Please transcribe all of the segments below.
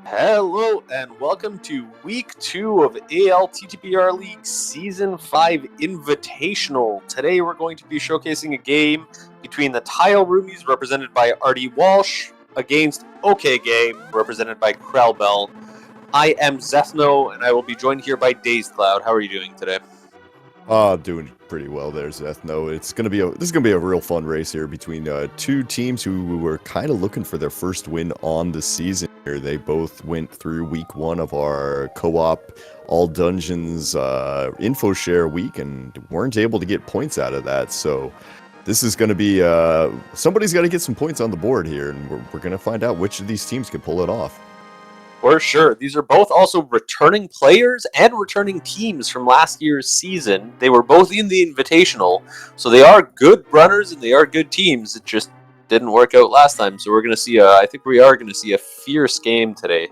Hello and welcome to week 2 of ALTTPR League Season 5 Invitational. Today we're going to be showcasing a game between the Tile Roomies, represented by R.D. Walsh, against OK Game, represented by Krellbell. I am Zethno, and I will be joined here by Dazed Cloud. How are you doing today? Doing pretty well there, Zethno. This is gonna be a real fun race here between two teams who were kind of looking for their first win on the season here. They both went through week 1 of our co-op all dungeons info share week and weren't able to get points out of that. So this is gonna be somebody's got to get some points on the board here, and we're gonna find out which of these teams can pull it off. For sure. These are both also returning players and returning teams from last year's season. They were both in the Invitational, so they are good runners and they are good teams. It just didn't work out last time, so we're going to see I think we are going to see a fierce game today,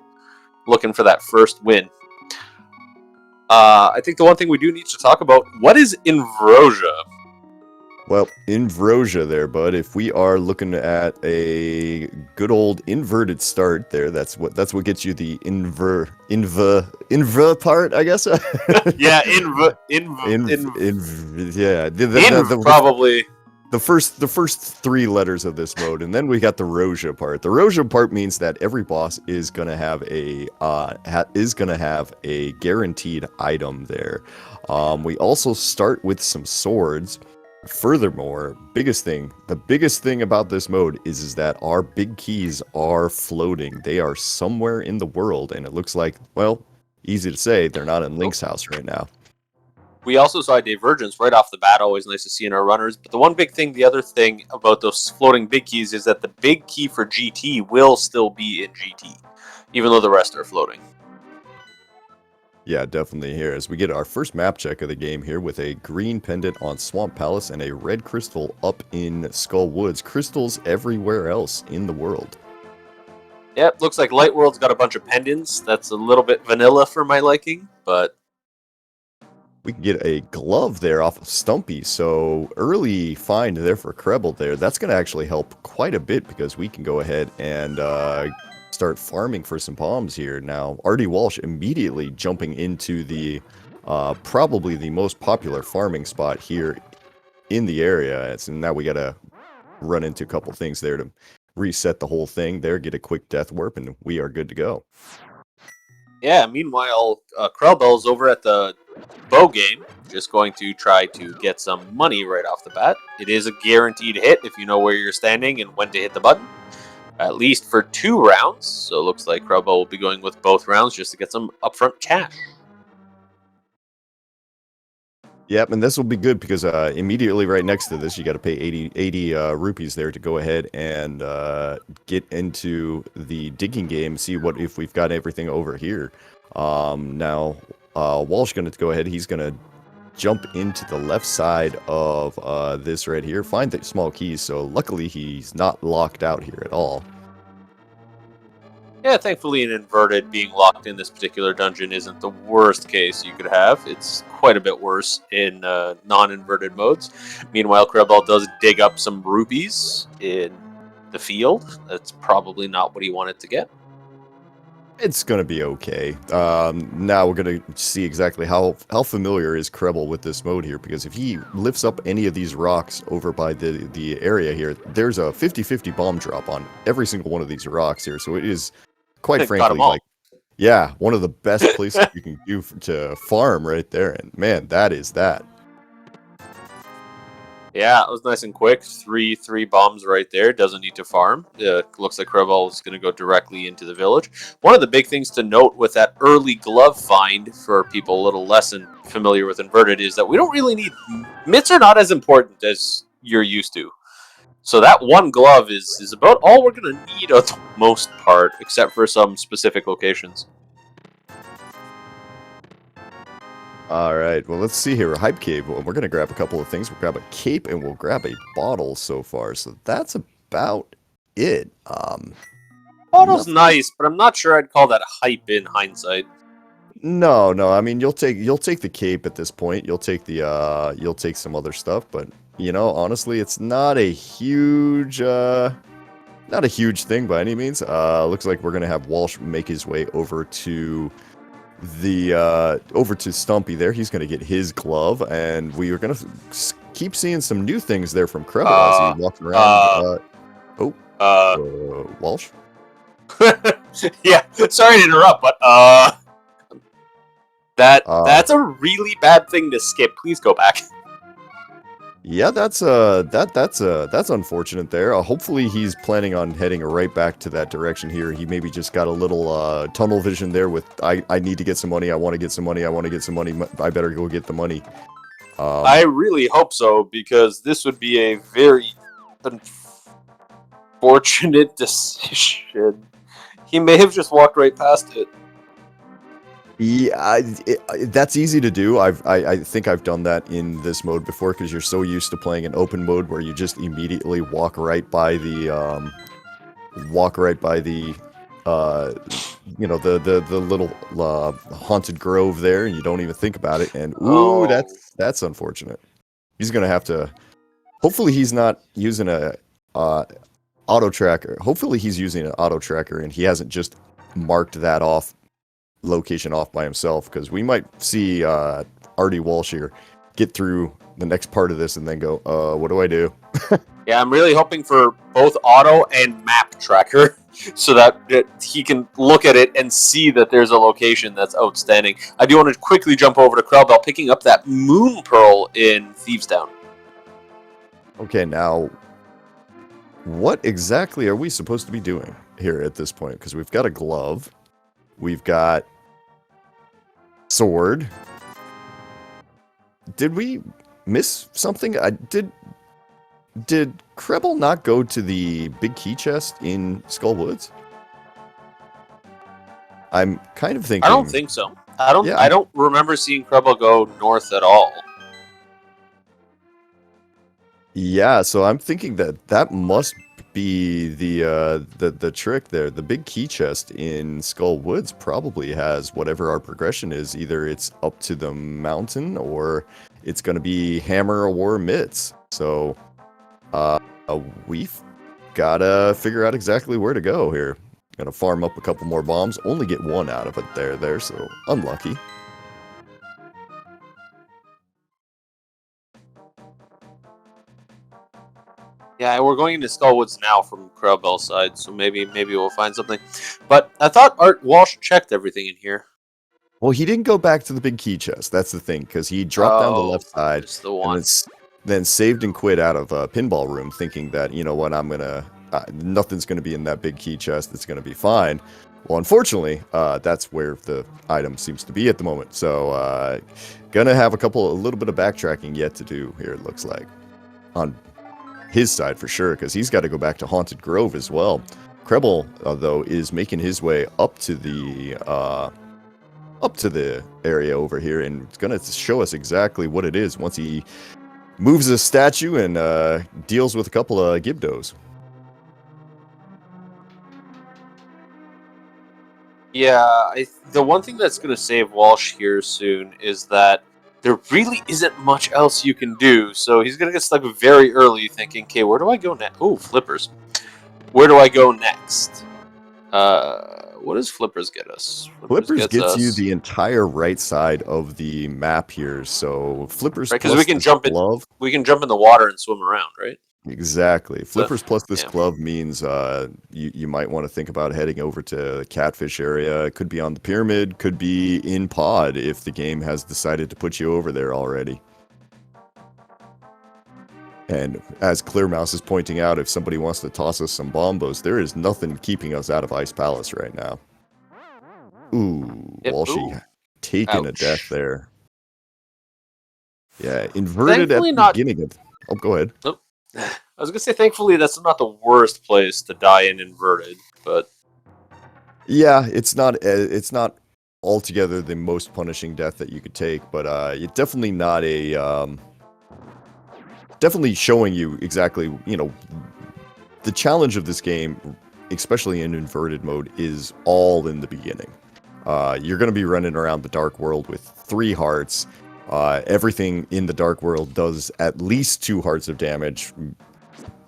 looking for that first win. I think the one thing we do need to talk about, what is Invrosia? Well, Invrosia there, bud. If we are looking at a good old inverted start there, that's what gets you the inver part, I guess. Yeah, probably. The first 3 letters of this mode, and then we got the Rosia part. The Rosia part means that every boss is gonna have a guaranteed item there. We also start with some swords. Furthermore, the biggest thing about this mode is that our big keys are floating. They are somewhere in the world, and it looks like, well, easy to say, they're not in Link's house right now. We also saw a divergence right off the bat. Always nice to see in our runners. But the other thing about those floating big keys is that the big key for GT will still be in GT, even though the rest are floating. Yeah, definitely here, as we get our first map check of the game here with a green pendant on Swamp Palace and a red crystal up in Skull Woods. Crystals everywhere else in the world. Yep, looks like Light World's got a bunch of pendants. That's a little bit vanilla for my liking, but... We can get a glove there off of Stumpy, so early find there for Krebel there. That's going to actually help quite a bit because we can go ahead and... start farming for some bombs here. Now, R.D. Walsh immediately jumping into the probably the most popular farming spot here in the area. So now we gotta run into a couple things there to reset the whole thing there, get a quick death warp, and we are good to go. Yeah, meanwhile, Krellbell's over at the bow game, just going to try to get some money right off the bat. It is a guaranteed hit if you know where you're standing and when to hit the button. At least for 2 rounds, so it looks like Krellbell will be going with both rounds just to get some upfront cash. Yep, and this will be good because immediately right next to this, you got to pay 80 rupees there to go ahead and get into the digging game, see if we've got everything over here. Now, Walsh going to go ahead, he's going to jump into the left side of this right here, find the small keys, so luckily he's not locked out here at all. Yeah, thankfully an inverted being locked in this particular dungeon isn't the worst case you could have. It's quite a bit worse in non-inverted modes. Meanwhile, Krellbell does dig up some rupees in the field. That's probably not what he wanted to get. It's gonna be okay. Now we're gonna see exactly how familiar is Krebel with this mode here, because if he lifts up any of these rocks over by the area here, there's a 50-50 bomb drop on every single one of these rocks here. So it is, quite frankly, like, yeah, one of the best places you can do to farm right there. And man, that is that. Yeah, it was nice and quick. Three bombs right there. Doesn't need to farm. Looks like Krellbell is going to go directly into the village. One of the big things to note with that early glove find, for people a little less familiar with inverted, is that we don't really need... Mitts are not as important as you're used to. So that one glove is about all we're going to need on the most part, except for some specific locations. Alright, well, let's see here. Hype Cave, well, we're going to grab a couple of things. We'll grab a cape and we'll grab a bottle so far. So that's about it. Bottle's nice, but I'm not sure I'd call that hype in hindsight. No, I mean, you'll take the cape at this point. You'll take some other stuff, but you know, honestly, it's not a huge not a huge thing by any means. Looks like we're gonna have Walsh make his way over to Stumpy there. He's gonna get his glove, and we are gonna keep seeing some new things there from Krebel as he walks around. Walsh. Yeah, sorry to interrupt, but that's a really bad thing to skip. Please go back. Yeah, that's unfortunate there. Hopefully he's planning on heading right back to that direction here. He maybe just got a little tunnel vision there with I need to get some money. I want to get some money. I want to get some money. I better go get the money. I really hope so, because this would be a very unfortunate decision. He may have just walked right past it. Yeah, that's easy to do. I think I've done that in this mode before because you're so used to playing an open mode where you just immediately walk right by the the little haunted grove there, and you don't even think about it. And that's unfortunate. He's gonna have to. Hopefully, he's not using a auto tracker. Hopefully, he's using an auto tracker, and he hasn't just marked that location off by himself, because we might see Artie Walsh here get through the next part of this and then go, what do I do? Yeah, I'm really hoping for both auto and map tracker so that he can look at it and see that there's a location that's outstanding. I do want to quickly jump over to Krellbell, picking up that Moon Pearl in Thieves Town. Okay, now, what exactly are we supposed to be doing here at this point? Because we've got a glove. We've got sword. Did we miss something? Did Krebel not go to the big key chest in Skull Woods? I'm kind of thinking. I don't think so. I don't remember seeing Krebel go north at all. Yeah, so I'm thinking that must be the trick there. The big key chest in Skull Woods probably has whatever our progression is. Either it's up to the mountain or it's going to be hammer or mitts. So we've got to figure out exactly where to go here. Gonna farm up a couple more bombs. Only get one out of it there, so unlucky. Yeah, we're going into Skullwoods now from Krellbell's side, so maybe we'll find something. But I thought Art Walsh checked everything in here. Well, he didn't go back to the big key chest. That's the thing, because he dropped down the left side and then saved and quit out of Pinball Room, thinking that, you know what, nothing's gonna be in that big key chest. It's gonna be fine. Well, unfortunately, that's where the item seems to be at the moment. So, gonna have a little bit of backtracking yet to do here. It looks like on his side for sure, because he's got to go back to Haunted Grove as well. Krebel, though, is making his way up to the area over here, and it's gonna show us exactly what it is once he moves a statue and deals with a couple of Gibdos. Yeah, the one thing that's going to save Walsh here soon is that there really isn't much else you can do. So he's going to get stuck very early thinking, okay, where do I go next? Oh, flippers. Where do I go next? What does flippers get us? Flippers gets you the entire right side of the map here. So flippers, right, because we can jump in the water and swim around, right? Exactly. Flippers plus this glove means you might want to think about heading over to the Catfish area. It could be on the pyramid, could be in pod if the game has decided to put you over there already. And as Clearmouse is pointing out, if somebody wants to toss us some bombos, there is nothing keeping us out of Ice Palace right now. Ooh, Walshy taking a death there. Yeah, inverted at the beginning of... Oh, go ahead. Nope. I was gonna say, thankfully, that's not the worst place to die in inverted, but yeah, it's not altogether the most punishing death that you could take, but it's definitely not definitely showing you exactly, you know, the challenge of this game, especially in inverted mode, is all in the beginning. You're gonna be running around the Dark World with 3 hearts. Everything in the Dark World does at least 2 hearts of damage,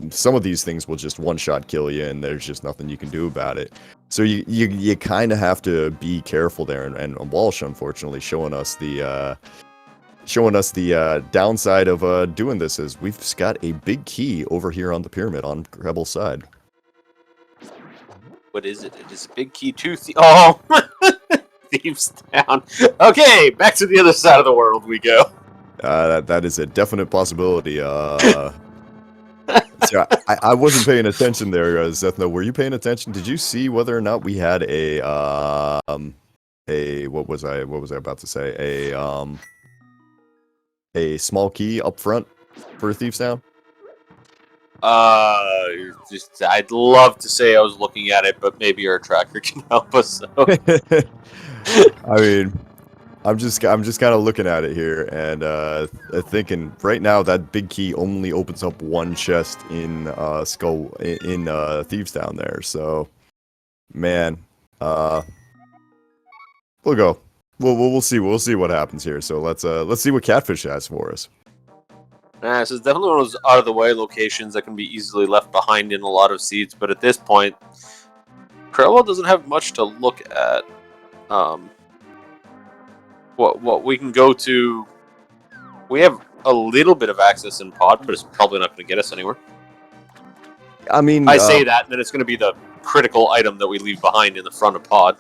some of these things will just one-shot kill you, and there's just nothing you can do about it. So you kind of have to be careful there, and Walsh, unfortunately, showing us the downside of doing this is we've got a big key over here on the pyramid on Rebel's side. What is it? It is a big key to oh, Thieves Town. Okay, back to the other side of the world we go. That is a definite possibility. So I wasn't paying attention there, Zethno. Were you paying attention? Did you see whether or not we had a what was I about to say? A small key up front for Thieves Town? I'd love to say I was looking at it, but maybe our tracker can help us. So. I mean, I'm just kind of looking at it here and thinking right now that big key only opens up one chest in Thieves Town there. So, man, we'll go. We'll see. We'll see what happens here. So let's see what Catfish has for us. So it's definitely one of those out of the way locations that can be easily left behind in a lot of seeds. But at this point, Crowell doesn't have much to look at. What we can go to, we have a little bit of access in pod, but it's probably not going to get us anywhere. I mean, I say that, and then it's going to be the critical item that we leave behind in the front of pod.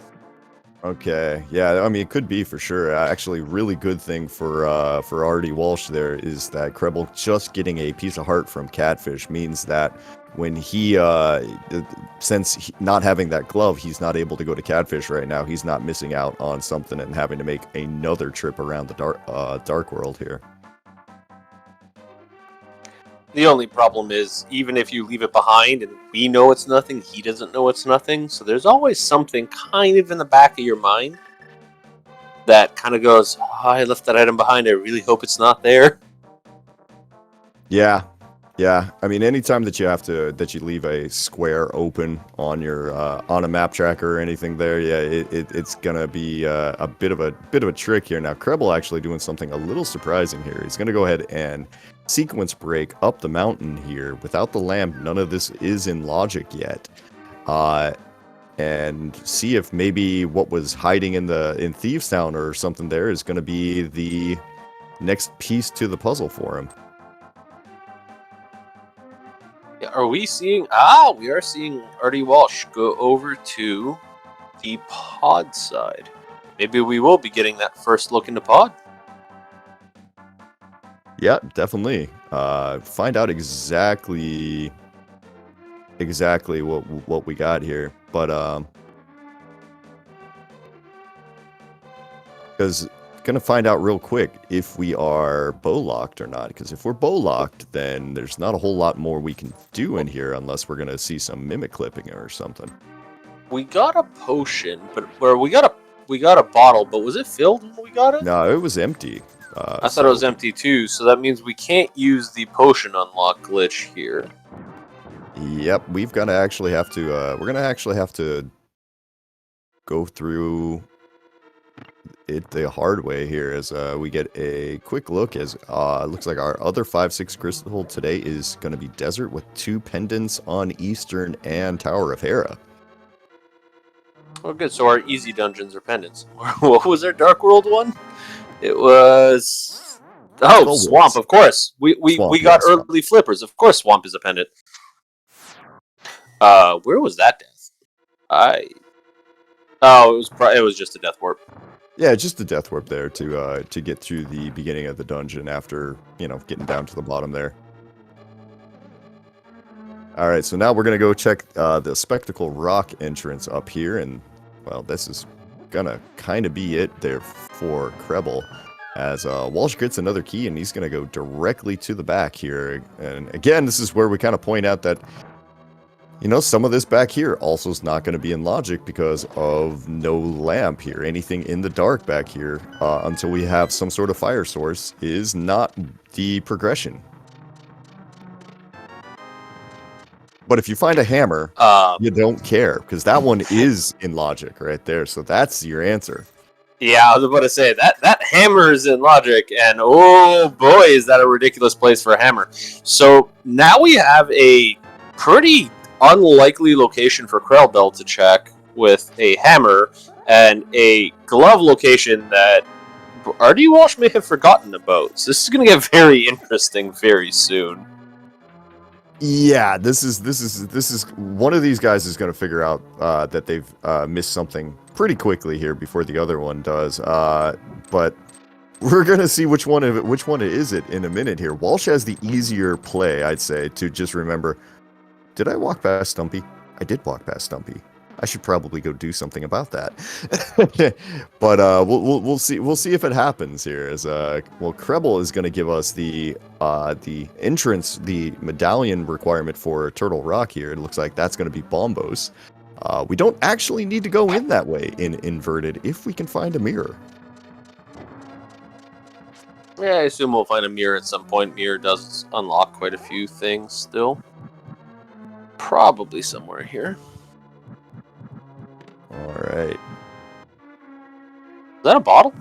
Okay, yeah, I mean, it could be for sure. Actually, really good thing for Artie Walsh there is that Krebel just getting a piece of heart from Catfish means that when he, since not having that glove, he's not able to go to Catfish right now. He's not missing out on something and having to make another trip around the dark world here. The only problem is, even if you leave it behind and we know it's nothing, he doesn't know it's nothing. So there's always something kind of in the back of your mind that kind of goes, oh, I left that item behind. I really hope it's not there. Yeah. I mean, anytime that you leave a square open on your on a map tracker or anything there, yeah, it's gonna be a bit of a trick here. Now, Krebel actually doing something a little surprising here. He's gonna go ahead and sequence break up the mountain here without the lamp. None of this is in logic yet, and see if maybe what was hiding in Thieves Town or something there is gonna be the next piece to the puzzle for him. Are we seeing... we are seeing Artie Walsh go over to the pod side. Maybe we will be getting that first look into pod. Yeah, definitely. Find out exactly what we got here. But because gonna find out real quick if we are bow locked or not, because if we're bow locked, then there's not a whole lot more we can do in here unless we're gonna see some mimic clipping or something. We got a potion, but we got a bottle, but was it filled when we got it? No, it was empty. I thought it was empty too, so that means we can't use the potion unlock glitch here. Yep, we're gonna actually have to go through it the hard way here as we get a quick look as looks like our other 5/6 crystal today is going to be desert with 2 pendants on Eastern and Tower of Hera. Oh, good. So our easy dungeons are pendants. What was our Dark World one? It was Swamp. Of course, we got early flippers. Of course, Swamp is a pendant. Where was that death? It was just a death warp. Yeah, just a death warp there to get through the beginning of the dungeon after, getting down to the bottom there. All right, so now we're going to go check the Spectacle Rock entrance up here, and, well, this is going to kind of be it there for Krebel, as Walsh gets another key, and he's going to go directly to the back here. And, again, this is where we kind of point out that some of this back here also is not going to be in logic because of no lamp here. Anything in the dark back here, until we have some sort of fire source, is not the progression. But if you find a hammer, you don't care, because that one is in logic right there. So that's your answer. Yeah, I was about to say that hammers in logic, and oh boy, is that a ridiculous place for a hammer. So now we have a pretty unlikely location for Krellbell to check with a hammer, and a glove location that RD Walsh may have forgotten about. So this is going to get very interesting very soon. Yeah, this is one of these guys is going to figure out that they've missed something pretty quickly here before the other one does. But we're going to see which one is it in a minute here. Walsh has the easier play, I'd say, to just remember. Did I walk past Stumpy? I did walk past Stumpy. I should probably go do something about that. But we'll see if it happens here. As Krebel is going to give us the entrance, the medallion requirement for Turtle Rock here. It looks like that's going to be Bombos. We don't actually need to go in that way in inverted if we can find a mirror. Yeah, I assume we'll find a mirror at some point. Mirror does unlock quite a few things still. Probably somewhere here. Alright. Is that a bottle?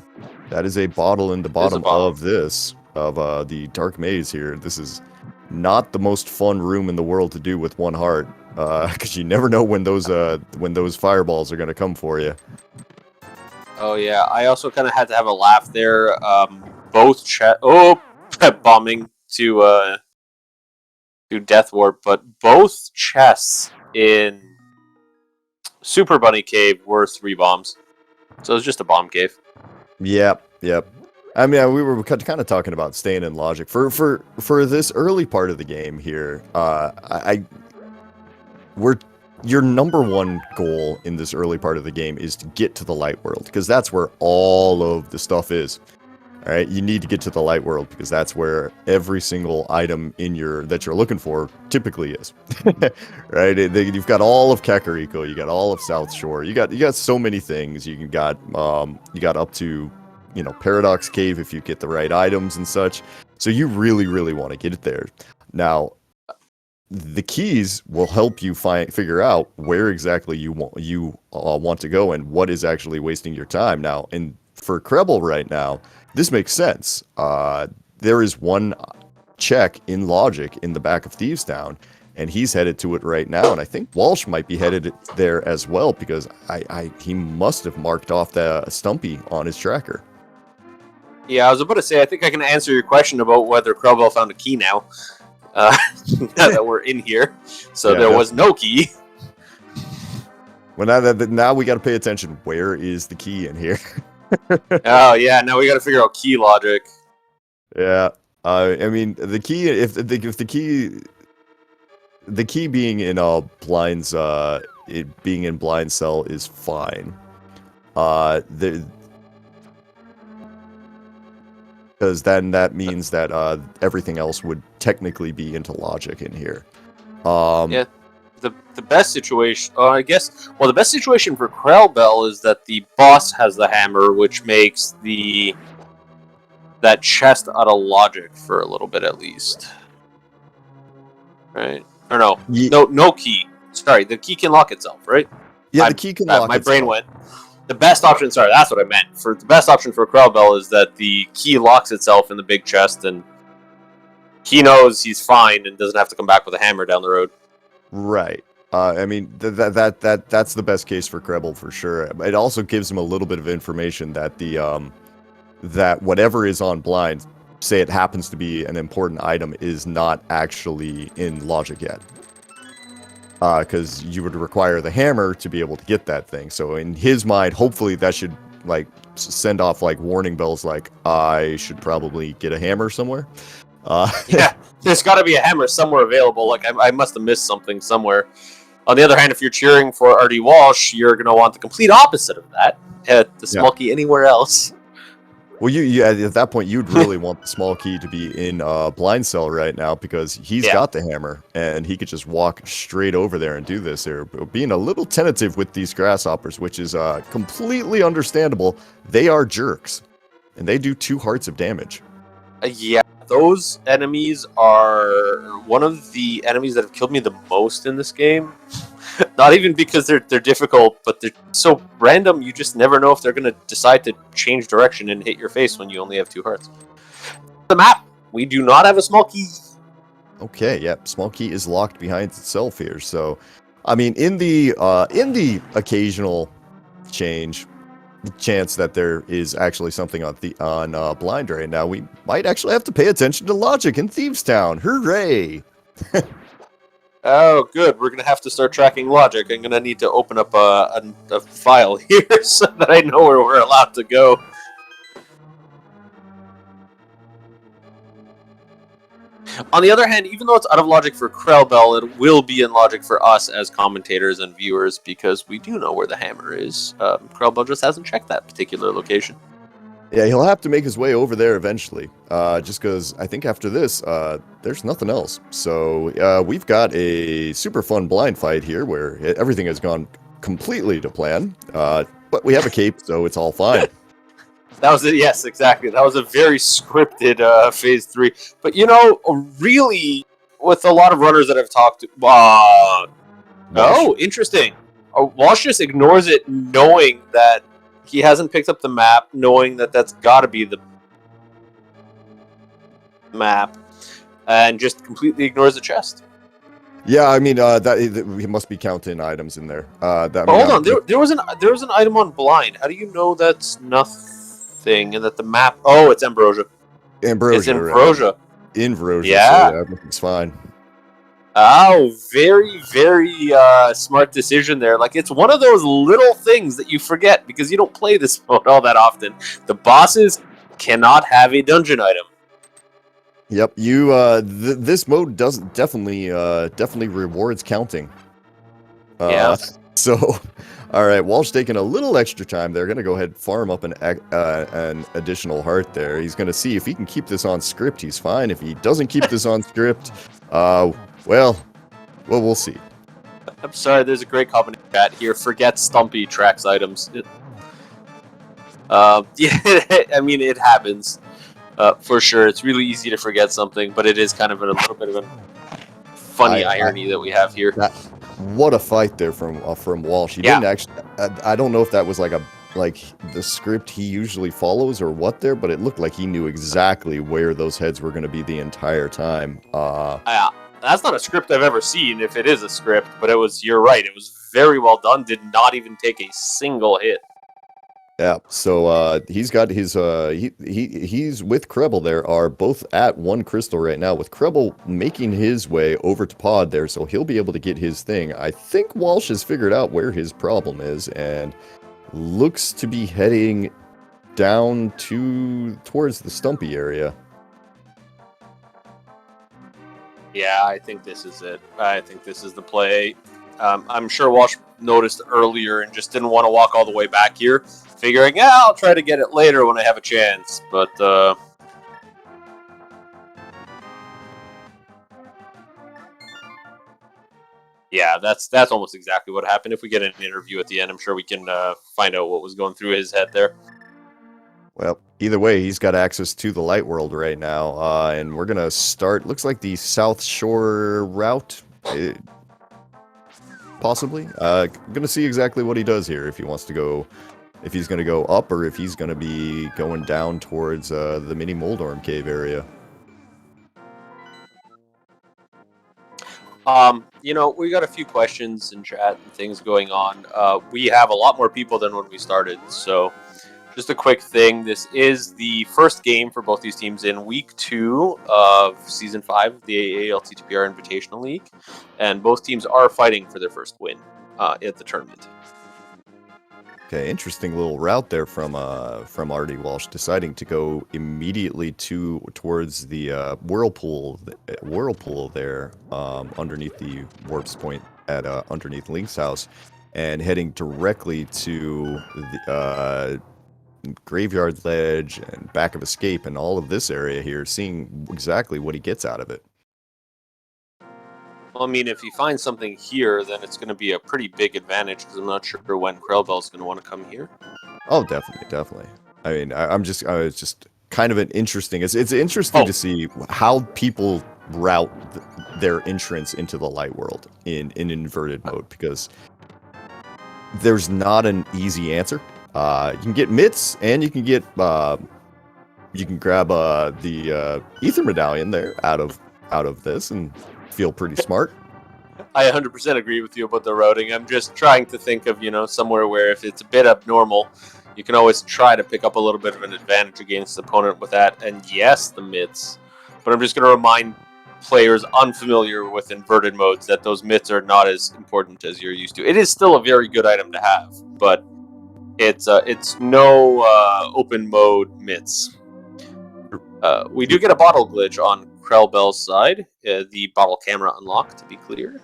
That is a bottle in the bottom bottle. of this, of the dark maze here. This is not the most fun room in the world to do with one heart, because you never know when those fireballs are going to come for you. Oh yeah, I also kind of had to have a laugh there. Both bombing to Death Warp, but both chests in Super Bunny Cave were 3 bombs. So it was just a bomb cave. Yep. I mean, we were kind of talking about staying in logic for this early part of the game here. Your number one goal in this early part of the game is to get to the light world, because that's where all of the stuff is. All right, you need to get to the light world because that's where every single item that you're looking for typically is. Right? You've got all of Kakariko, you got all of South Shore, you got so many things. You got up to, Paradox Cave if you get the right items and such. So you really, really want to get it there. Now, the keys will help you figure out where exactly you want to go and what is actually wasting your time. Now, and for Krebel right now, this makes sense. There is one check in logic in the back of Thieves Town, and he's headed to it right now. And I think Walsh might be headed there as well, because he must have marked off the Stumpy on his tracker. Yeah, I was about to say, I think I can answer your question about whether Krebel found a key now. Now that we're in here. So yeah, there was no key. Well, now we got to pay attention. Where is the key in here? Oh yeah, now we got to figure out key logic. Yeah, I mean the key. If the key being in blinds, it being in blind cell is fine. Because then that means that everything else would technically be into logic in here. Yeah. The best situation, I guess. Well, the best situation for Krellbell is that the boss has the hammer, which makes that chest out of logic for a little bit at least. Right? Or no, no key. Sorry, the key can lock itself, right? Yeah, the key can lock itself. My brain went. The best option. Sorry, that's what I meant. For the best option for Krellbell is that the key locks itself in the big chest, and he knows he's fine and doesn't have to come back with a hammer down the road. Right. I mean, that's the best case for Krebel for sure. It also gives him a little bit of information that that whatever is on blind, say it happens to be an important item, is not actually in logic yet. Because you would require the hammer to be able to get that thing. So in his mind, hopefully that should send off warning bells, I should probably get a hammer somewhere. Yeah, there's got to be a hammer somewhere available. I must have missed something somewhere. On the other hand, if you're cheering for RD Walsh, you're going to want the complete opposite of that. The small key anywhere else. Well, you at that point, you'd really want the small key to be in blind cell right now, because he's got the hammer, and he could just walk straight over there and do this. They're being a little tentative with these grasshoppers, which is completely understandable. They are jerks, and they do 2 hearts of damage. Yeah. Those enemies are one of the enemies that have killed me the most in this game. Not even because they're difficult, but they're so random. You just never know if they're going to decide to change direction and hit your face when you only have 2 hearts. The map. We do not have a small key. Okay, yep. Small key is locked behind itself here. So, I mean, in the occasional chance that there is actually something on blind right now, we might actually have to pay attention to logic in Thieves Town. Hooray! Oh, good. We're going to have to start tracking logic. I'm going to need to open up a file here so that I know where we're allowed to go. On the other hand, even though it's out of logic for Krellbell, it will be in logic for us as commentators and viewers because we do know where the hammer is. Krellbell just hasn't checked that particular location. Yeah, he'll have to make his way over there eventually. Just because I think after this, there's nothing else. So we've got a super fun blind fight here where everything has gone completely to plan. But we have a cape, so it's all fine. That was it. Yes, exactly. That was a very scripted phase 3. But really, with a lot of runners that I've talked to, interesting. Walsh just ignores it, knowing that he hasn't picked up the map, knowing that that's got to be the map, and just completely ignores the chest. Yeah, I mean that he must be counting items in there. Hold on, there was an item on blind. How do you know that's nothing and that the map? Oh, it's ambrosia. Ambrosia. It's ambrosia. Ambrosia. Yeah, so everything's fine. Oh, very, very smart decision there. Like, it's one of those little things that you forget because you don't play this mode all that often. The bosses cannot have a dungeon item. Yep, this mode doesn't definitely rewards counting. Yeah. So, all right, Walsh taking a little extra time. They're gonna go ahead and farm up an additional heart there. He's gonna see if he can keep this on script. He's fine. If he doesn't keep this on script, well, we'll see. I'm sorry. There's a great comment in chat here. Forget Stumpy tracks items. Yeah, I mean it happens. For sure, it's really easy to forget something, but it is kind of a little bit of a funny irony that we have here. What a fight there from Walsh. He didn't actually. I don't know if that was like the script he usually follows or what there, but it looked like he knew exactly where those heads were going to be the entire time. That's not a script I've ever seen. If it is a script, but it was. You're right. It was very well done. Did not even take a single hit. Yeah, so he's got his he's with Krebel there, are both at 1 crystal right now, with Krebel making his way over to Pod there, so he'll be able to get his thing. I think Walsh has figured out where his problem is and looks to be heading down towards the Stumpy area. Yeah, I think this is it. I think this is the play. I'm sure Walsh noticed earlier and just didn't want to walk all the way back here, figuring, I'll try to get it later when I have a chance. But, yeah, that's almost exactly what happened. If we get an interview at the end, I'm sure we can find out what was going through his head there. Well, either way, he's got access to the light world right now, and we're going to start, looks like the South Shore route. Possibly. Gonna see exactly what he does here, if he wants to go, if he's gonna go up or if he's gonna be going down towards the mini Moldorm cave area. We got a few questions in chat and things going on. We have a lot more people than when we started, so just a quick thing. This is the first game for both these teams in week 2 of season 5 of the ALTTPR Invitational League, and both teams are fighting for their first win at the tournament. Okay, interesting little route there from Artie Walsh, deciding to go immediately towards the whirlpool there underneath the warps point at underneath Link's house, and heading directly to the Graveyard Ledge and Back of Escape and all of this area here, seeing exactly what he gets out of it. Well, I mean, if he finds something here, then it's going to be a pretty big advantage, because I'm not sure when Krellbell's going to want to come here. Oh, definitely. I mean, it's just kind of an interesting. It's interesting to see how people route their entrance into the light world in inverted mode, because there's not an easy answer. You can get mitts, and you can get you can grab the ether medallion there out of this and feel pretty smart. I 100% agree with you about the routing. I'm just trying to think of, somewhere where if it's a bit abnormal, you can always try to pick up a little bit of an advantage against the opponent with that. And yes, the mitts. But I'm just going to remind players unfamiliar with inverted modes that those mitts are not as important as you're used to. It is still a very good item to have, but it's no open mode mitts. We do get a bottle glitch on Krellbell's side. The bottle camera unlocked, to be clear,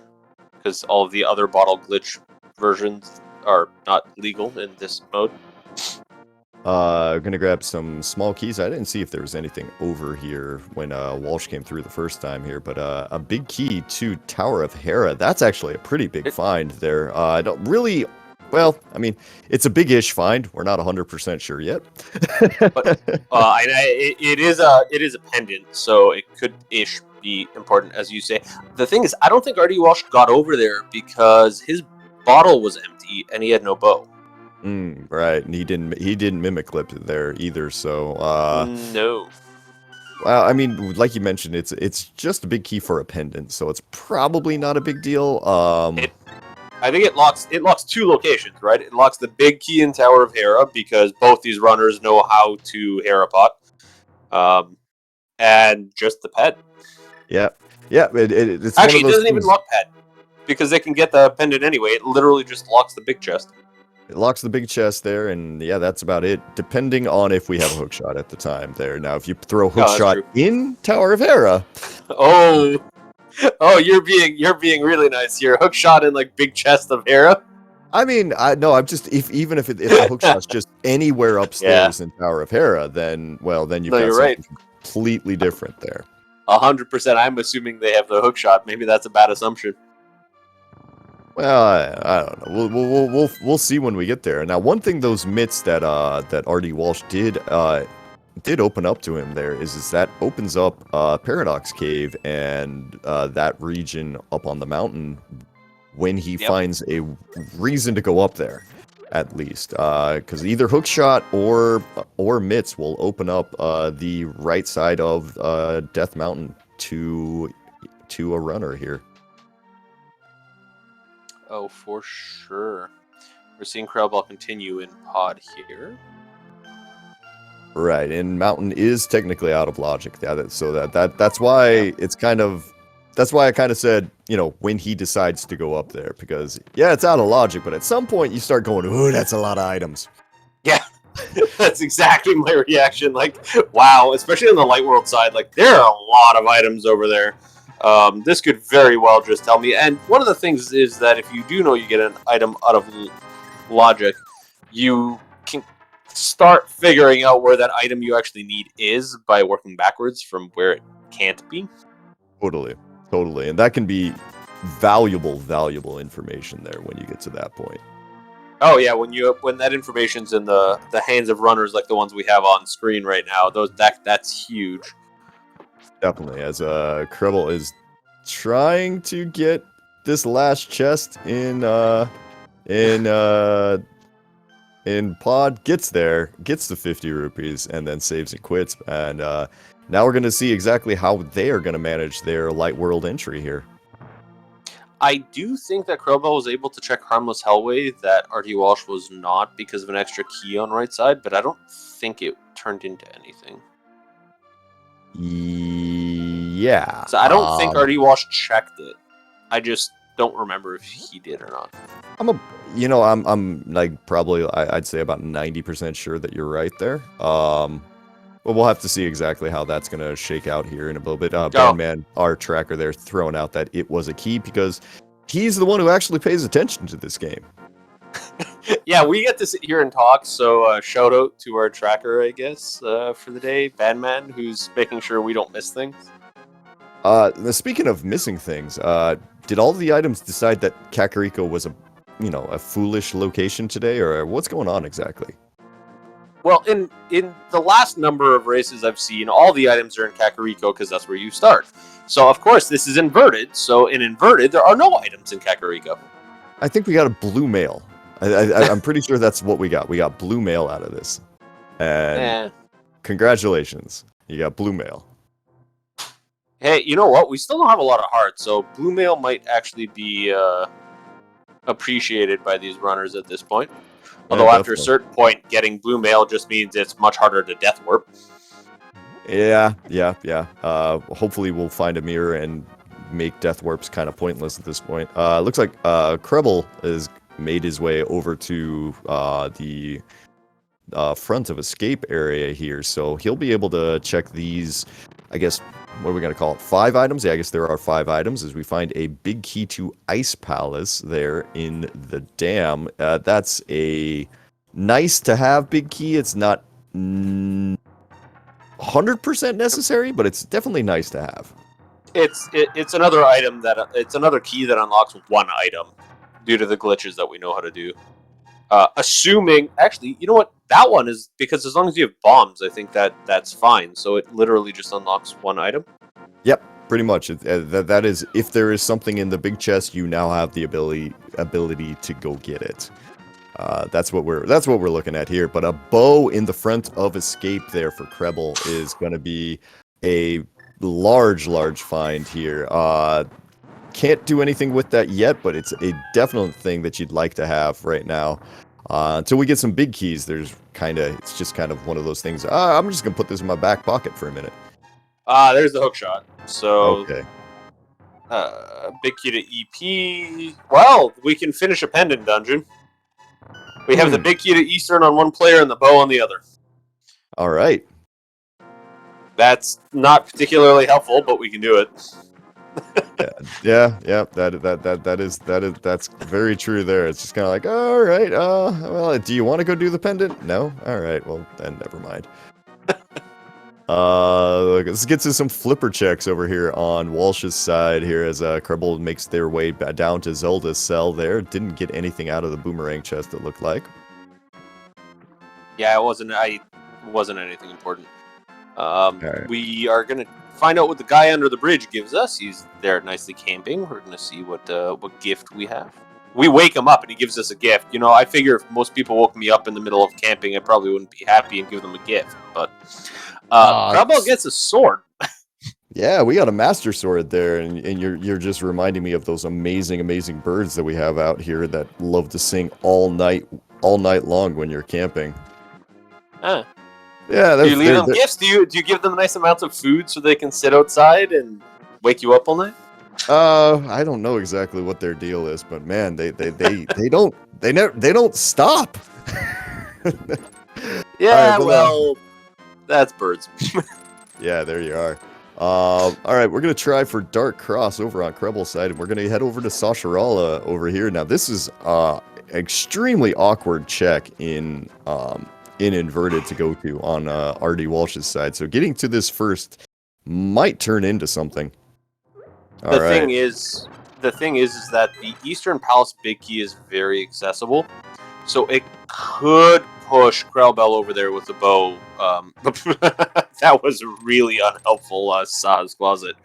because all of the other bottle glitch versions are not legal in this mode. I'm gonna grab some small keys. I didn't see if there was anything over here when Walsh came through the first time here, but a big key to Tower of Hera. That's actually a pretty big find there. I don't really. Well, I mean, it's a big-ish find. We're not 100% sure yet. But it is a pendant, so it could ish be important, as you say. The thing is, I don't think RD Walsh got over there because his bottle was empty and he had no bow. Right, and he didn't mimic clip there either. So no. Well, I mean, like you mentioned, it's just a big key for a pendant, so it's probably not a big deal. I think it locks two locations, right? It locks the big key in Tower of Hera because both these runners know how to Hera pot, and just the pet. Yeah. It's actually, it doesn't even lock pet because they can get the pendant anyway. It literally just locks the big chest. It locks the big chest there, and yeah, that's about it. Depending on if we have a hook shot at the time there. Now, if you throw hook shot in Tower of Hera, oh, you're being really nice here. Hook shot in like big chest of Hera. I mean, I'm just even if the hook shot's just anywhere upstairs in Tower of Hera, then you've got something completely different there. 100%. I'm assuming they have the hook shot. Maybe that's a bad assumption. Well, I don't know. We'll see when we get there. Now, one thing those mitts that RD Walsh did open up to him there is that opens up Paradox Cave and that region up on the mountain when he finds a reason to go up there, at least, because either hookshot or mitts will open up the right side of Death Mountain to a runner here. Oh, for sure. We're seeing Krellbell continue in pod here. Right, and Mountain is technically out of logic. So that's why it's kind of. That's why I kind of said, when he decides to go up there, because it's out of logic, but at some point you start going, ooh, that's a lot of items. Yeah, that's exactly my reaction. Like, wow, especially on the Light World side, like there are a lot of items over there. This could very well just tell me. And one of the things is that if you do know you get an item out of logic, you can start figuring out where that item you actually need is by working backwards from where it can't be. Totally. And that can be valuable information there when you get to that point. Oh yeah, when that information's in the hands of runners like the ones we have on screen right now, that's huge. Definitely, as Krellbell is trying to get this last chest in pod, gets the 50 rupees, and then saves and quits. And now we're going to see exactly how they are going to manage their Light World entry here. I do think that Krellbell was able to check Harmless Hellway that RT Walsh was not because of an extra key on right side, but I don't think it turned into anything. Yeah. So I don't think RD Walsh checked it. I just don't remember if he did or not. I'm like probably I'd say about 90% sure that you're right there. Well, we'll have to see exactly how that's going to shake out here in a little bit. Bandman, our tracker there, throwing out that it was a key because he's the one who actually pays attention to this game. Yeah, we get to sit here and talk, so shout out to our tracker, I guess, for the day, Bandman, who's making sure we don't miss things. Speaking of missing things, did all the items decide that Kakariko was a foolish location today, or what's going on exactly? Well, in the last number of races I've seen, all the items are in Kakariko because that's where you start. So of course this is inverted. So in inverted, there are no items in Kakariko. I think we got a blue mail. I'm pretty sure that's what we got. We got blue mail out of this. And congratulations. You got blue mail. Hey, you know what? We still don't have a lot of hearts, so blue mail might actually be appreciated by these runners at this point. Although Yeah, after a certain point, getting blue mail just means it's much harder to death warp. Yeah. Hopefully we'll find a mirror and make death warps kind of pointless at this point. Looks like Krebel has made his way over to the front of escape area here, so he'll be able to check these, I guess, what are we going to call it? 5 items? Yeah, I guess there are 5 items, as we find a big key to Ice Palace there in the dam. That's a nice to have big key. It's not 100% necessary, but it's definitely nice to have. It's another item it's another key that unlocks one item due to the glitches that we know how to do. Assuming, actually, you know what? That one is because as long as you have bombs, I think that's fine. So it literally just unlocks one item. Yep, pretty much. That is, if there is something in the big chest, you now have the ability to go get it. That's what we're looking at here. But a bow in the front of escape there for Krebel is going to be a large find here. Can't do anything with that yet, but it's a definite thing that you'd like to have right now. Until we get some big keys, it's just kind of one of those things. I'm just gonna put this in my back pocket for a minute. There's the hook shot. So Okay. Big key to EP. Well, we can finish a pendant dungeon. We have the big key to Eastern on one player and the bow on the other. All right. That's not particularly helpful, but we can do it. Yeah. That's very true there. It's just kind of like, all right, well, do you want to go do the pendant? No? All right, well, then never mind. Let's get to some flipper checks over here on Walsh's side here as Krebel makes their way down to Zelda's cell there. Didn't get anything out of the boomerang chest, it looked like. Yeah, it wasn't anything important. Right. We are going to find out what the guy under the bridge gives us. He's there nicely camping. We're going to see what gift we have. We wake him up and he gives us a gift. You know, I figure if most people woke me up in the middle of camping, I probably wouldn't be happy and give them a gift. But Krebel gets a sword. Yeah, we got a master sword there, and you're just reminding me of those amazing birds that we have out here that love to sing all night long when you're camping. Huh. Yeah, do you leave them gifts? Do you give them nice amounts of food so they can sit outside and wake you up all night? I don't know exactly what their deal is, but man, they don't stop. Yeah, right, well, that's birds. Yeah, there you are. All right, we're gonna try for Dark Cross over on Krebel's side, and we're gonna head over to Sasharala over here. Now, this is extremely awkward check in inverted to go to on RD Walsh's side. So getting to this first might turn into something. The thing is that the Eastern Palace Big Key is very accessible, so it could push Krellbell over there with the bow. That was really unhelpful, Saha's Closet.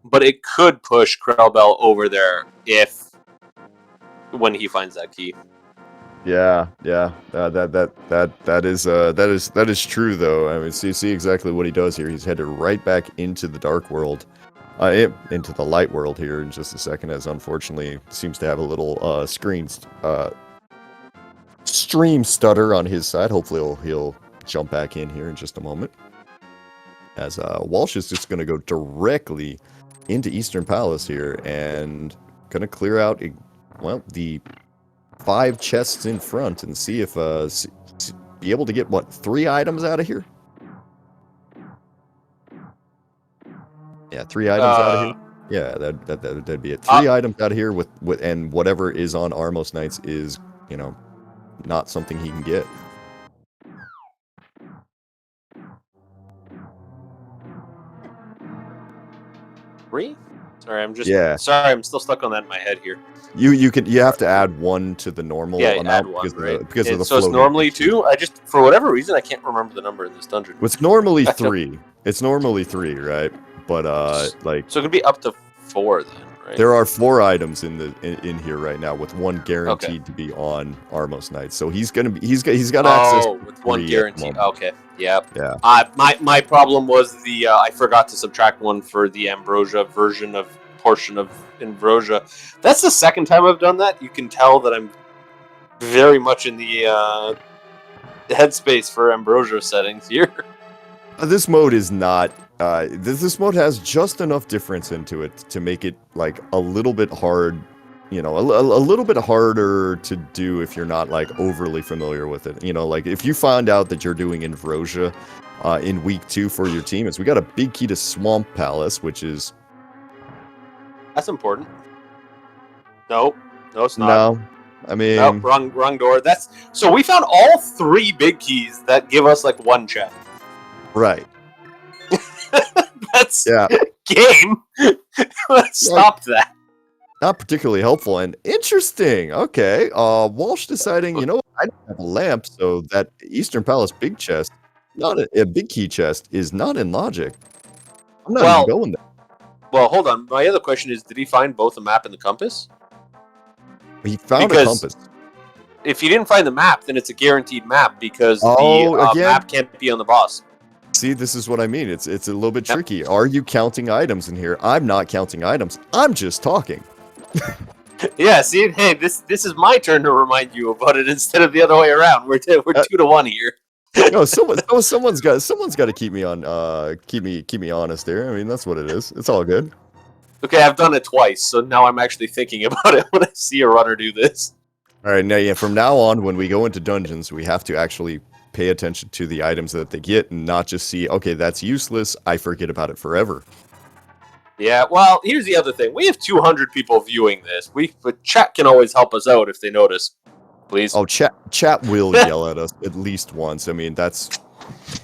But it could push Krellbell over there when he finds that key. Yeah. That is true though. I mean, see exactly what he does here. He's headed right back into the dark world, into the light world here in just a second. As unfortunately seems to have a little stream stutter on his side. Hopefully he'll jump back in here in just a moment. As Walsh is just going to go directly into Eastern Palace here and going to clear out the 5 chests in front and see if be able to get 3 items out of here. Yeah, 3 items out of here. Yeah, that'd be it. 3 items out of here with and whatever is on Armos Knights is, you know, not something he can get. Sorry, I'm still stuck on that in my head here. You have to add 1 to the normal amount add 1, because of the so it's floating normally big key. 2. I just, for whatever reason, I can't remember the number in this dungeon. It's normally 3. It's normally 3, right? But like, so it could be up to 4 then, right? there are 4 items in here right now, with 1 guaranteed to be on Armos Night. So he's got access to with 1 guaranteed. Okay, yeah. My problem was I forgot to subtract 1 for the Ambrosia portion of Ambrosia. That's the second time I've done that. You can tell that I'm very much in the headspace for Ambrosia settings here. This mode is not. This mode has just enough difference into it to make it like a little bit hard, a little bit harder to do if you're not like overly familiar with it. Like if you find out that you're doing Ambrosia in week 2 for your team, we got a big key to Swamp Palace, which is. That's important. No, it's not. No, I mean, nope, wrong door. So we found all 3 big keys that give us like 1 check. Right. That's game. Stop that. Not particularly helpful and interesting. Okay. Walsh deciding, I don't have a lamp, so that Eastern Palace big chest, not a big key chest, is not in logic. I'm not even going there. Well, hold on. My other question is, did he find both a map and the compass? He found a compass. If he didn't find the map, then it's a guaranteed map because the map can't be on the boss. See, this is what I mean. It's a little bit tricky. Are you counting items in here? I'm not counting items. I'm just talking. Yeah, see, hey, this is my turn to remind you about it instead of the other way around. We're 2 to 1 here. No, someone's got to keep me on keep me honest here. I mean, that's what it is. It's all good. Okay, I've done it twice, so now I'm actually thinking about it when I see a runner do this. All right, now from now on, when we go into dungeons, we have to actually pay attention to the items that they get and not just see, okay, that's useless, I forget about it forever. Yeah, well, here's the other thing. We have 200 people viewing this. But chat can always help us out if they notice. Please. Oh, chat will yell at us at least once. I mean, that's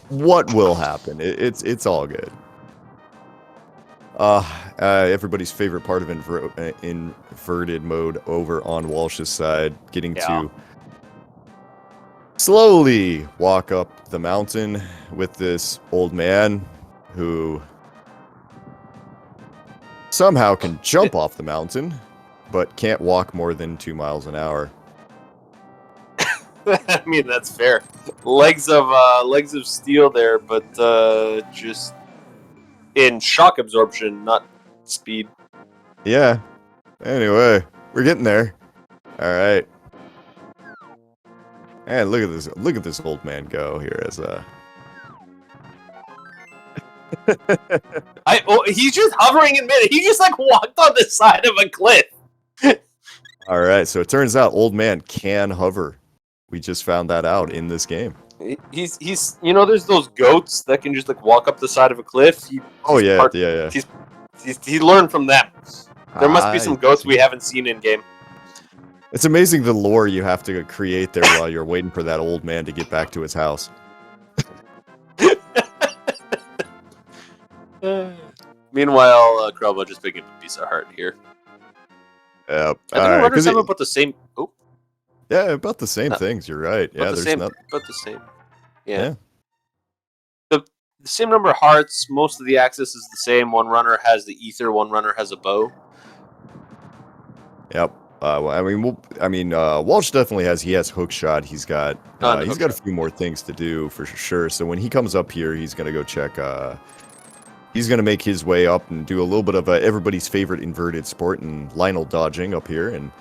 what will happen. It's all good. Everybody's favorite part of inverted mode over on Walsh's side, getting to slowly walk up the mountain with this old man who somehow can jump off the mountain, but can't walk more than 2 miles an hour. I mean, that's fair. Legs of steel there, but just in shock absorption, not speed. Yeah. Anyway, we're getting there. All right. And look at this old man go here as a. He's just hovering in mid. He just like walked on the side of a cliff. All right, so it turns out old man can hover. We just found that out in this game. He's there's those goats that can just like walk up the side of a cliff. He learned from them. There must be some goats we haven't seen in game. It's amazing the lore you have to create there while you're waiting for that old man to get back to his house. Meanwhile, Krelbo just picking up a piece of heart here. Yep. I think the runners have about the same. Oh. Yeah, about the same things. You're right. Yeah, about the same. Yeah. The same number of hearts. Most of the access is the same. One runner has the ether. One runner has a bow. Yep. Walsh definitely has. He has hook shot. He's got a few more things to do for sure. So when he comes up here, he's gonna go check. He's gonna make his way up and do a little bit of everybody's favorite inverted sport and Lionel dodging up here, and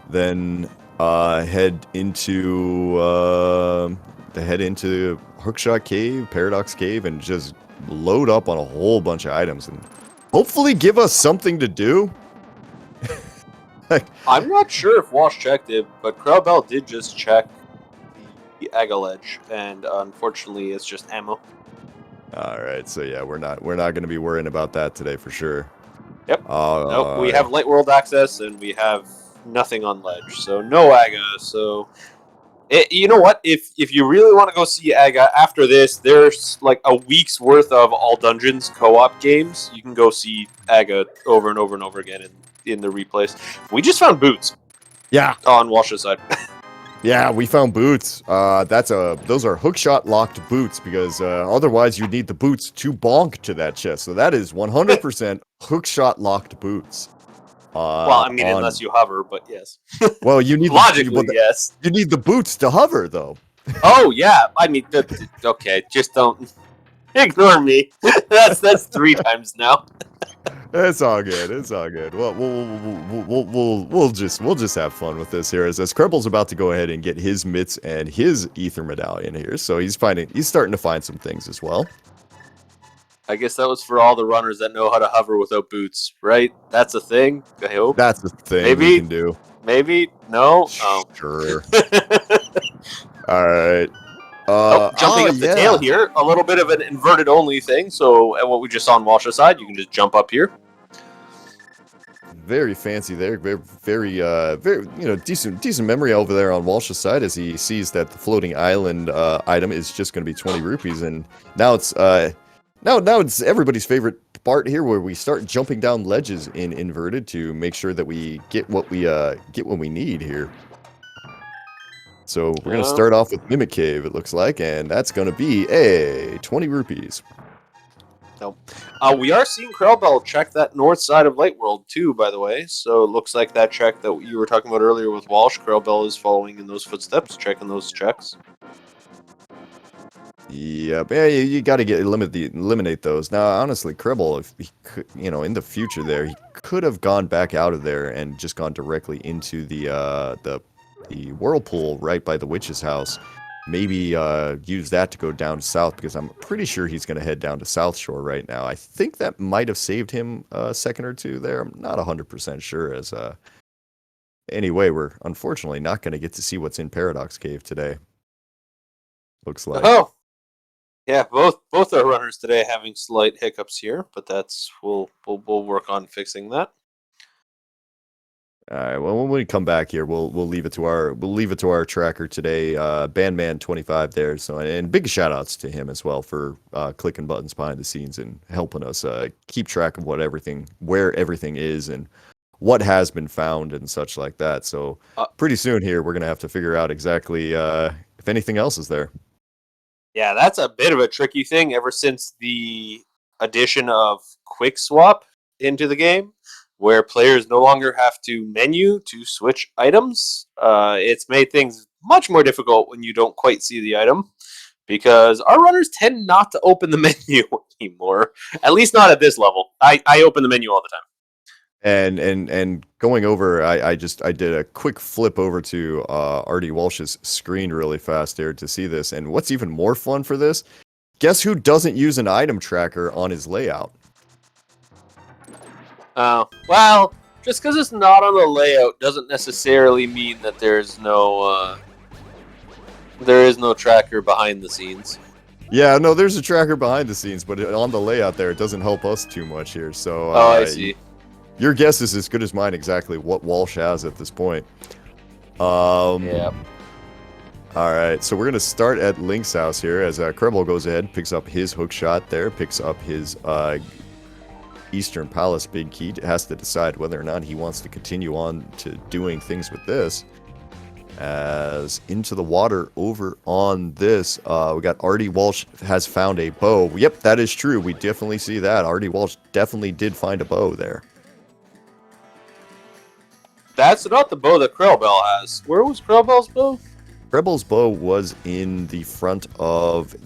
then head into Hookshot Cave, Paradox Cave, and just load up on a whole bunch of items and hopefully give us something to do. I'm not sure if Walsh checked it, but Krelbell did just check the Eggle Edge, and unfortunately, it's just ammo. All right, so yeah, we're not going to be worrying about that today for sure. Yep. Nope. We have light world access, and we have nothing on ledge, so no AGA. So You know what? If you really want to go see Aga after this, there's like a week's worth of all dungeons co-op games. You can go see Aga over and over and over again in the replays. We just found boots. Yeah. On Walsh's side. Yeah, we found boots. Those are hookshot locked boots because otherwise you need the boots to bonk to that chest. So that is 100% hookshot locked boots. Well, I mean, unless you hover, but yes. Well, you need logically, yes. You need the boots to hover, though. Oh yeah, I mean, okay, just don't ignore me. That's 3 times now. It's all good. It's all good. Well, we'll just have fun with this here. As Krebel's about to go ahead and get his mitts and his ether medallion here, so he's starting to find some things as well. I guess that was for all the runners that know how to hover without boots, right? That's a thing. I hope that's the thing maybe we can do. Maybe no. Sure. All right. Jumping up the tail here, a little bit of an inverted only thing. So, what we just saw on Walsh's side, you can just jump up here. Very fancy there, very decent memory over there on Walsh's side as he sees that the floating island item is just going to be 20 rupees, and now it's everybody's favorite part here where we start jumping down ledges in inverted to make sure that we get what we need here. So we're going to start off with Mimic Cave, it looks like, and that's going to be 20 rupees. No. We are seeing Krellbell check that north side of Light World too, by the way. So it looks like that check that you were talking about earlier with Walsh, Krellbell is following in those footsteps, checking those checks. Yeah, you got to eliminate those. Now, honestly, Kribble, if he could, in the future there, he could have gone back out of there and just gone directly into the whirlpool right by the witch's house. Maybe use that to go down south, because I'm pretty sure he's going to head down to South Shore right now. I think that might have saved him a second or two there. I'm not 100% sure. Anyway, we're unfortunately not going to get to see what's in Paradox Cave today. Looks like. Oh, yeah. Both our runners today having slight hiccups here, but we'll work on fixing that. All right. Well, when we come back here, we'll leave it to our tracker today, Bandman25 there. So, and big shout outs to him as well for clicking buttons behind the scenes and helping us keep track of where everything is and what has been found and such like that. So pretty soon here, we're gonna have to figure out exactly if anything else is there. Yeah, that's a bit of a tricky thing. Ever since the addition of Quick Swap into the game, where players no longer have to menu to switch items. It's made things much more difficult when you don't quite see the item, because our runners tend not to open the menu anymore, at least not at this level. I open the menu all the time. And going over, I did a quick flip over to Artie Walsh's screen really fast there to see this. And what's even more fun for this, guess who doesn't use an item tracker on his layout? Well, just because it's not on the layout doesn't necessarily mean that there is no tracker behind the scenes. Yeah, no, there's a tracker behind the scenes, but on the layout there, it doesn't help us too much here. So, I see. Your guess is as good as mine exactly what Walsh has at this point. Yeah. All right, so we're going to start at Link's house here as Kerbal goes ahead, picks up his hook shot there, picks up his Eastern Palace big key. Has to decide whether or not he wants to continue on to doing things with this. As into the water over on this, we got Artie Walsh has found a bow. Yep, that is true. We definitely see that. Artie Walsh definitely did find a bow there. That's not the bow that Krellbell has. Where was Krellbell's bow? Krellbell's bow was in the front of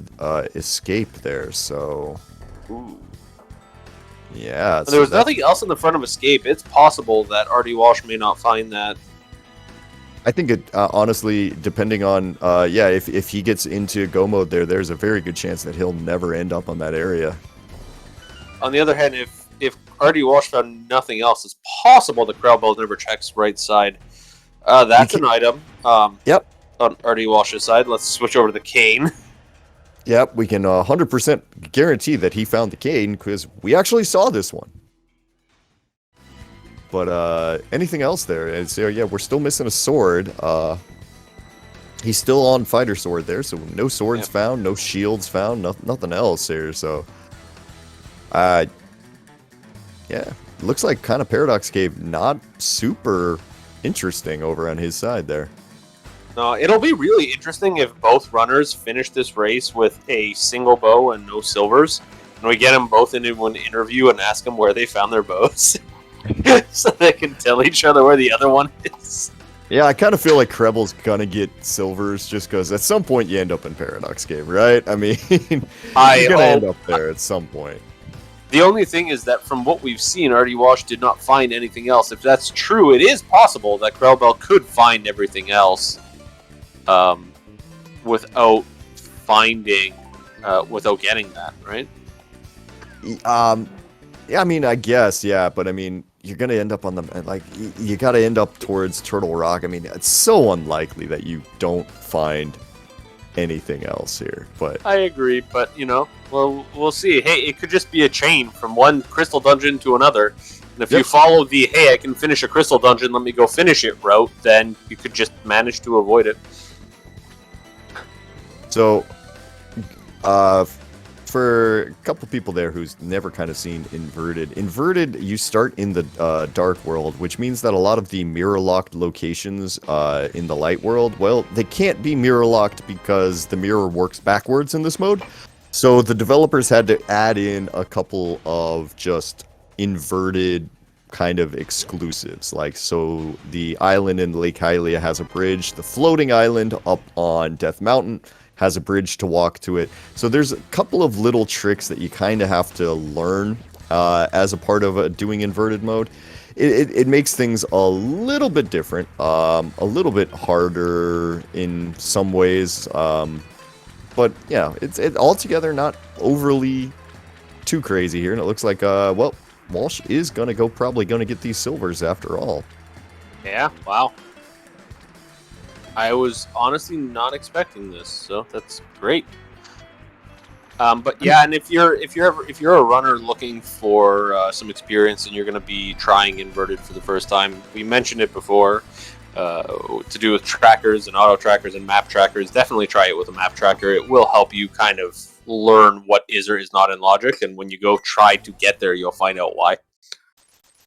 Escape there, so... Ooh. Yeah. There was nothing else in the front of Escape. It's possible that Artie Walsh may not find that. I think it, honestly, depending on, if he gets into go mode there's a very good chance that he'll never end up on that area. On the other hand, if Artie Walsh found nothing else, it's possible that Krellbell never checks right side. That's an item. Yep. On Artie Walsh's side, let's switch over to the cane. Yep, we can 100% guarantee that he found the cane because we actually saw this one. But anything else there? And so yeah, we're still missing a sword. He's still on fighter sword there, so no swords Yep. found, no shields found, nothing else here. So, uh, yeah, looks like kind of Paradox Cave not super interesting over on his side there. No, it'll be really interesting if both runners finish this race with a single bow and no silvers, and we get them both into an interview and ask them where they found their bows, so they can tell each other where the other one is. Yeah, I kind of feel like Krebel's gonna get silvers just because at some point you end up in Paradox Cave, right? I mean, you're gonna end up there at some point. The only thing is that from what we've seen, Artie Walsh did not find anything else. If that's true, it is possible that Krebel could find everything else without finding, without getting that, right? Yeah, I mean, I guess, yeah, but I mean, you're gonna end up on the, like, you gotta end up towards Turtle Rock. I mean, it's so unlikely that you don't find anything else here, but... I agree, but, you know, well, we'll see. Hey, it could just be a chain from one crystal dungeon to another, and if you follow the, hey, I can finish a crystal dungeon, let me go finish it route, then you could just manage to avoid it. So, for a couple people there who's never kind of seen Inverted, you start in the Dark World, which means that a lot of the mirror-locked locations in the Light World, well, they can't be mirror-locked because the mirror works backwards in this mode. So the developers had to add in a couple of just inverted kind of exclusives. Like, so the island in Lake Hylia has a bridge. The floating island up on Death Mountain has a bridge to walk to it. So there's a couple of little tricks that you kind of have to learn as a part of doing inverted mode. It makes things a little bit different, a little bit harder in some ways, but yeah, it's altogether not overly too crazy here. And it looks like, well, Walsh is probably gonna get these silvers after all. Yeah, wow. I was honestly not expecting this, so that's great. But yeah, and if you're a runner looking for some experience and you're going to be trying inverted for the first time, we mentioned it before, to do with trackers and auto trackers and map trackers. Definitely try it with a map tracker. It will help you kind of learn what is or is not in logic, and when you go try to get there, you'll find out why.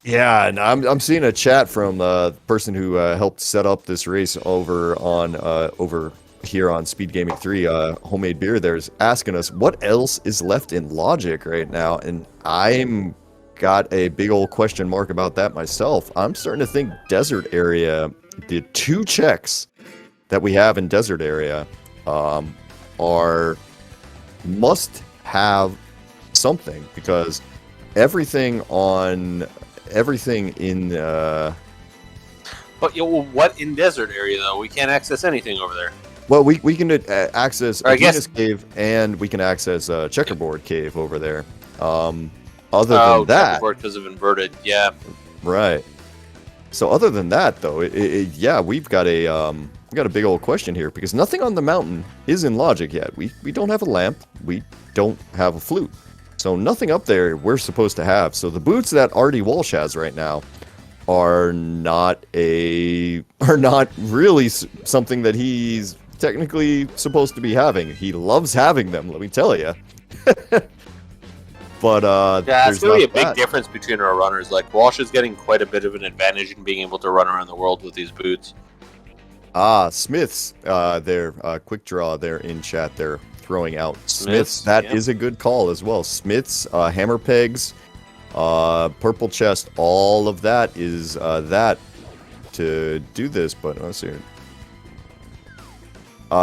Yeah, and I'm seeing a chat from the person who helped set up this race over here on SpeedGaming 3, Homemade Beer there's asking us what else is left in logic right now, and I'm got a big old question mark about that myself. I'm starting to think desert area, the 2 checks that we have in desert area are must have something, because everything in But what in desert area though? We can't access anything over there. well, we can access Or I guess- Venus Cave, and we can access Checkerboard Cave over there. Other than that, checkerboard because of inverted, yeah. right. So other than that, though, yeah, we've got a big old question here, because nothing on the mountain is in logic yet. We don't have a lamp. We don't have a flute. So nothing up there we're supposed to have. So the boots that Artie Walsh has right now are not really something that he's technically supposed to be having. He loves having them, let me tell you. But yeah, it's really a big difference between our runners. Like Walsh is getting quite a bit of an advantage in being able to run around the world with these boots. Smiths, their quick draw there in chat. They're throwing out Smiths. That is a good call as well. Smiths, hammer pegs, purple chest, all of that is that to do this. But let's see.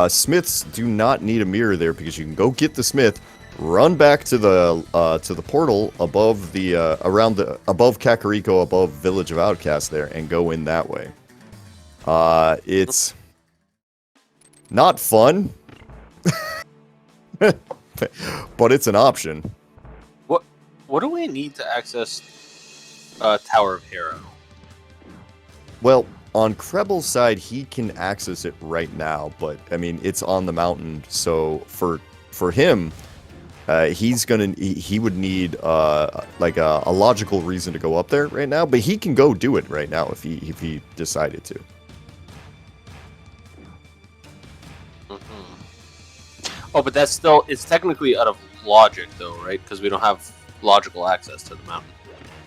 Smiths do not need a mirror there, because you can go get the Smith, run back to the portal above the above Kakariko, above Village of Outcasts there, and go in that way. It's not fun, but it's an option. What do we need to access Tower of Hero? Well, on Krebel's side, he can access it right now, but I mean, it's on the mountain, so for him, he would need like a logical reason to go up there right now, but he can go do it right now if he decided to. Oh, but that's still, it's technically out of logic, though, right? Because we don't have logical access to the mountain.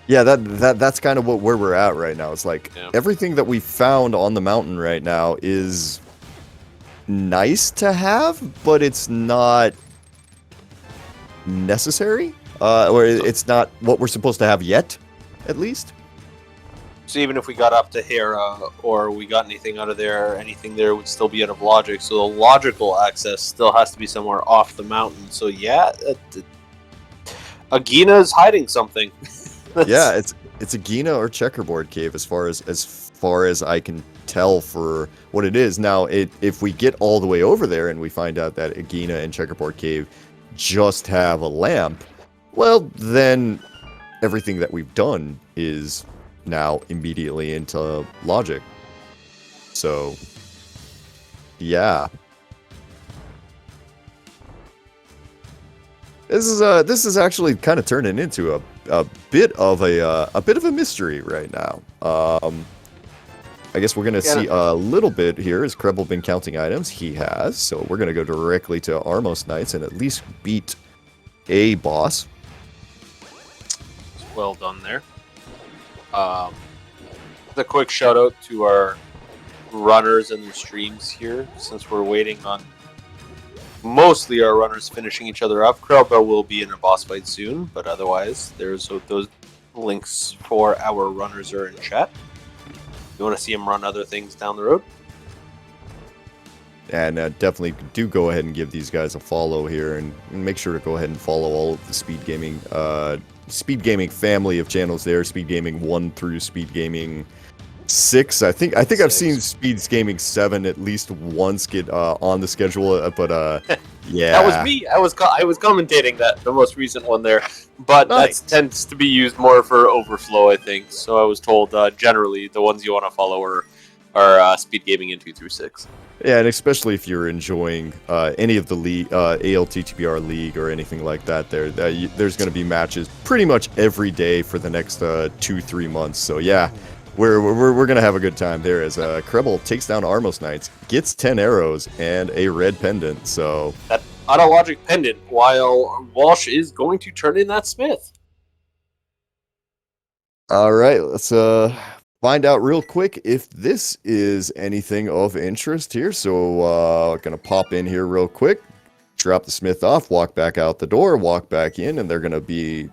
Yeah, that's kind of where we're at right now. It's like everything that we found on the mountain right now is nice to have, but it's not necessary. Or it's not what we're supposed to have yet, at least. So even if we got up to Hera, or we got anything out of there, anything there would still be out of logic. So the logical access still has to be somewhere off the mountain. So yeah, Agina is hiding something. Yeah, it's a Gina or checkerboard cave as far as I can tell for what it is. Now, if we get all the way over there and we find out that Agina and checkerboard cave just have a lamp, well, then everything that we've done is now immediately into logic. So, yeah. This is actually kind of turning into a bit of a mystery right now. I guess we're gonna see a little bit here. Has Krebel been counting items? He has. So we're gonna go directly to Armos Knights and at least beat a boss. Well done there. A quick shout out to our runners and their streams here, since we're waiting on mostly our runners finishing each other up. Krelba will be in a boss fight soon, but otherwise, there's those links for our runners are in chat. You want to see him run other things down the road? And definitely do go ahead and give these guys a follow here, and make sure to go ahead and follow all of the SpeedGaming family of channels there. SpeedGaming 1 through SpeedGaming 6. I think I've seen SpeedGaming 7 at least once get on the schedule, but yeah. That was me. I was commentating the most recent one there, but nice. That tends to be used more for overflow, I think. So I was told generally the ones you want to follow are SpeedGaming in 2 through 6. Yeah, and especially if you're enjoying any of the league, ALTTPR league or anything like that, there's going to be matches pretty much every day for the next 2-3 months. So yeah, we're going to have a good time there as Krebel takes down Armos Knights, gets 10 arrows and a red pendant. So that autologic pendant, while Walsh is going to turn in that Smith. All right, let's find out real quick if this is anything of interest here. So gonna pop in here real quick, drop the Smith off, walk back out the door, walk back in, and they're gonna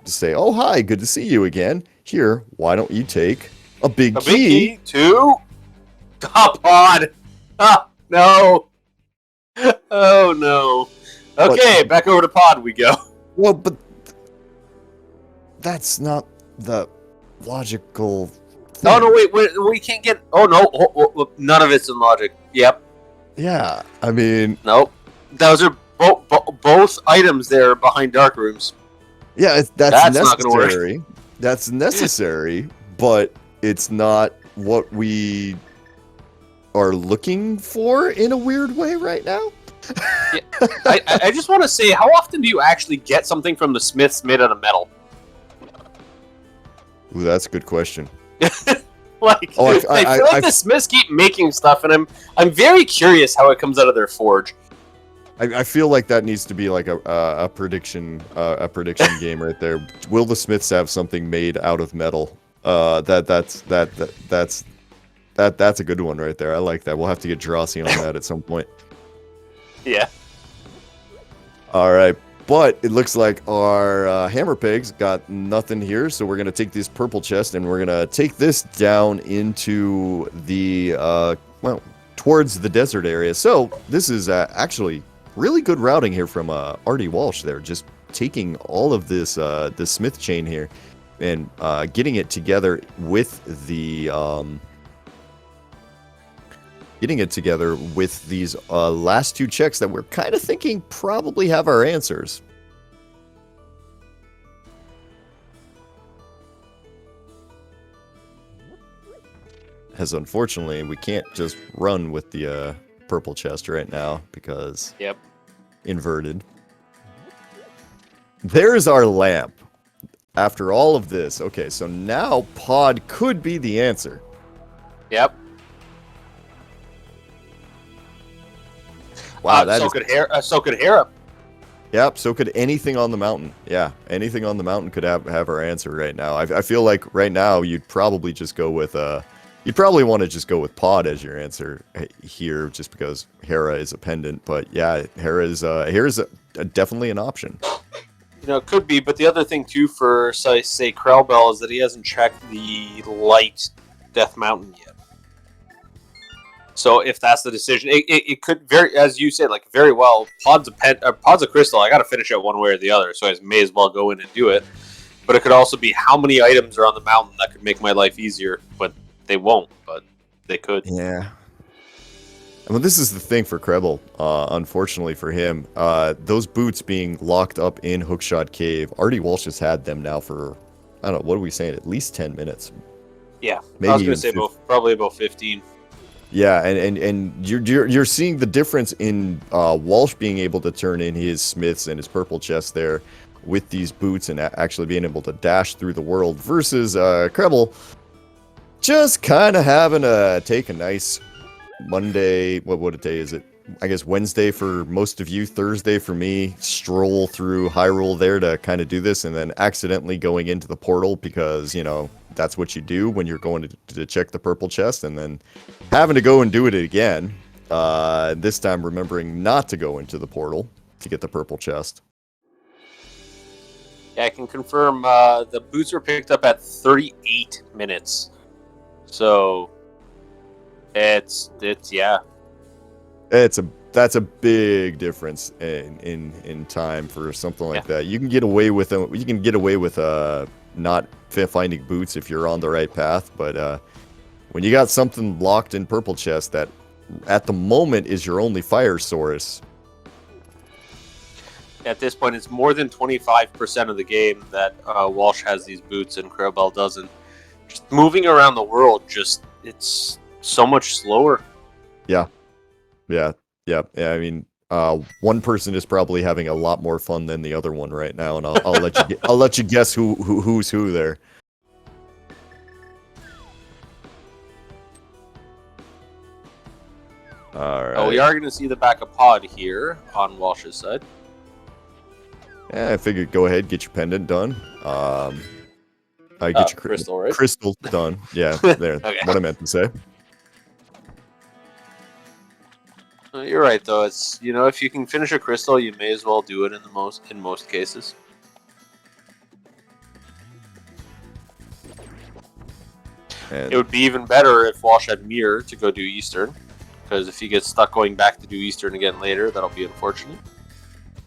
say, "Oh hi, good to see you again. Here, why don't you take a big key to top pod?" Ah, no. Oh no. Okay, back over to pod we go. Well, but that's not the logical thing. Oh no, wait, we can't get. Oh no, none of it's in logic. Yep. Yeah, I mean, nope. Those are both items there behind dark rooms. Yeah, that's not gonna necessary. That's necessary, but it's not what we are looking for in a weird way right now. Yeah. I just want to say, how often do you actually get something from the Smiths made out of metal? Ooh, that's a good question. I feel like the Smiths keep making stuff, and I'm very curious how it comes out of their forge. I feel like that needs to be like a prediction game right there. Will the Smiths have something made out of metal? That's a good one right there. I like that. We'll have to get Drosy on that at some point. Yeah. All right. But it looks like our hammer pegs got nothing here, so we're going to take this purple chest and we're going to take this down into the, towards the desert area. So this is actually really good routing here from Artie Walsh there, just taking all of this, the Smith chain here and getting it together with the, these last two checks that we're kind of thinking probably have our answers. As unfortunately, we can't just run with the purple chest right now because inverted. There's our lamp. After all of this, okay, so now pod could be the answer. Yep. Wow, so could Hera. Yep, so could anything on the mountain. Yeah, anything on the mountain could have our answer right now. I feel like right now you'd probably just go with you'd probably want to just go with Pod as your answer here, just because Hera is a pendant. But yeah, Hera's definitely an option. You know, it could be, but the other thing too for say Krellbell is that he hasn't checked the light Death Mountain yet. So if that's the decision, it could very, as you said, like very well. Pod's a crystal. I got to finish it one way or the other, so I may as well go in and do it. But it could also be how many items are on the mountain that could make my life easier, but they won't. But they could. Yeah. Well, this is the thing for Krebel. Unfortunately for him, those boots being locked up in Hookshot Cave. Artie Walsh has had them now for, I don't know, what are we saying? At least 10 minutes. Yeah, maybe I was going to say probably about 15. Yeah, and you're seeing the difference in Walsh being able to turn in his smiths and his purple chest there with these boots and actually being able to dash through the world versus Krebel just kind of having to take a nice Monday, what day is it? I guess Wednesday for most of you, Thursday for me, stroll through Hyrule there to kind of do this, and then accidentally going into the portal because, you know, that's what you do when you're going to check the purple chest, and then having to go and do it again. This time remembering not to go into the portal to get the purple chest. Yeah, I can confirm the boots were picked up at 38 minutes. So it's yeah. That's a big difference in time for something like that. You can get away with not finding boots if you're on the right path, but when you got something locked in purple chest that at the moment is your only fire source. At this point, it's more than 25% of the game that Walsh has these boots and Krellbell doesn't. Just moving around the world, it's so much slower. Yeah. I mean, one person is probably having a lot more fun than the other one right now, and I'll let you guess who's who there. All right. Oh, we are going to see the back of Pod here on Walsh's side. Yeah, I figured go ahead, get your pendant done. I get your crystal, right? Crystal done. Yeah, there. Okay. What I meant to say. You're right, though. It's, you know, if you can finish a crystal, you may as well do it in most cases. And it would be even better if Walsh had Mirror to go do Eastern, because if he gets stuck going back to do Eastern again later, that'll be unfortunate.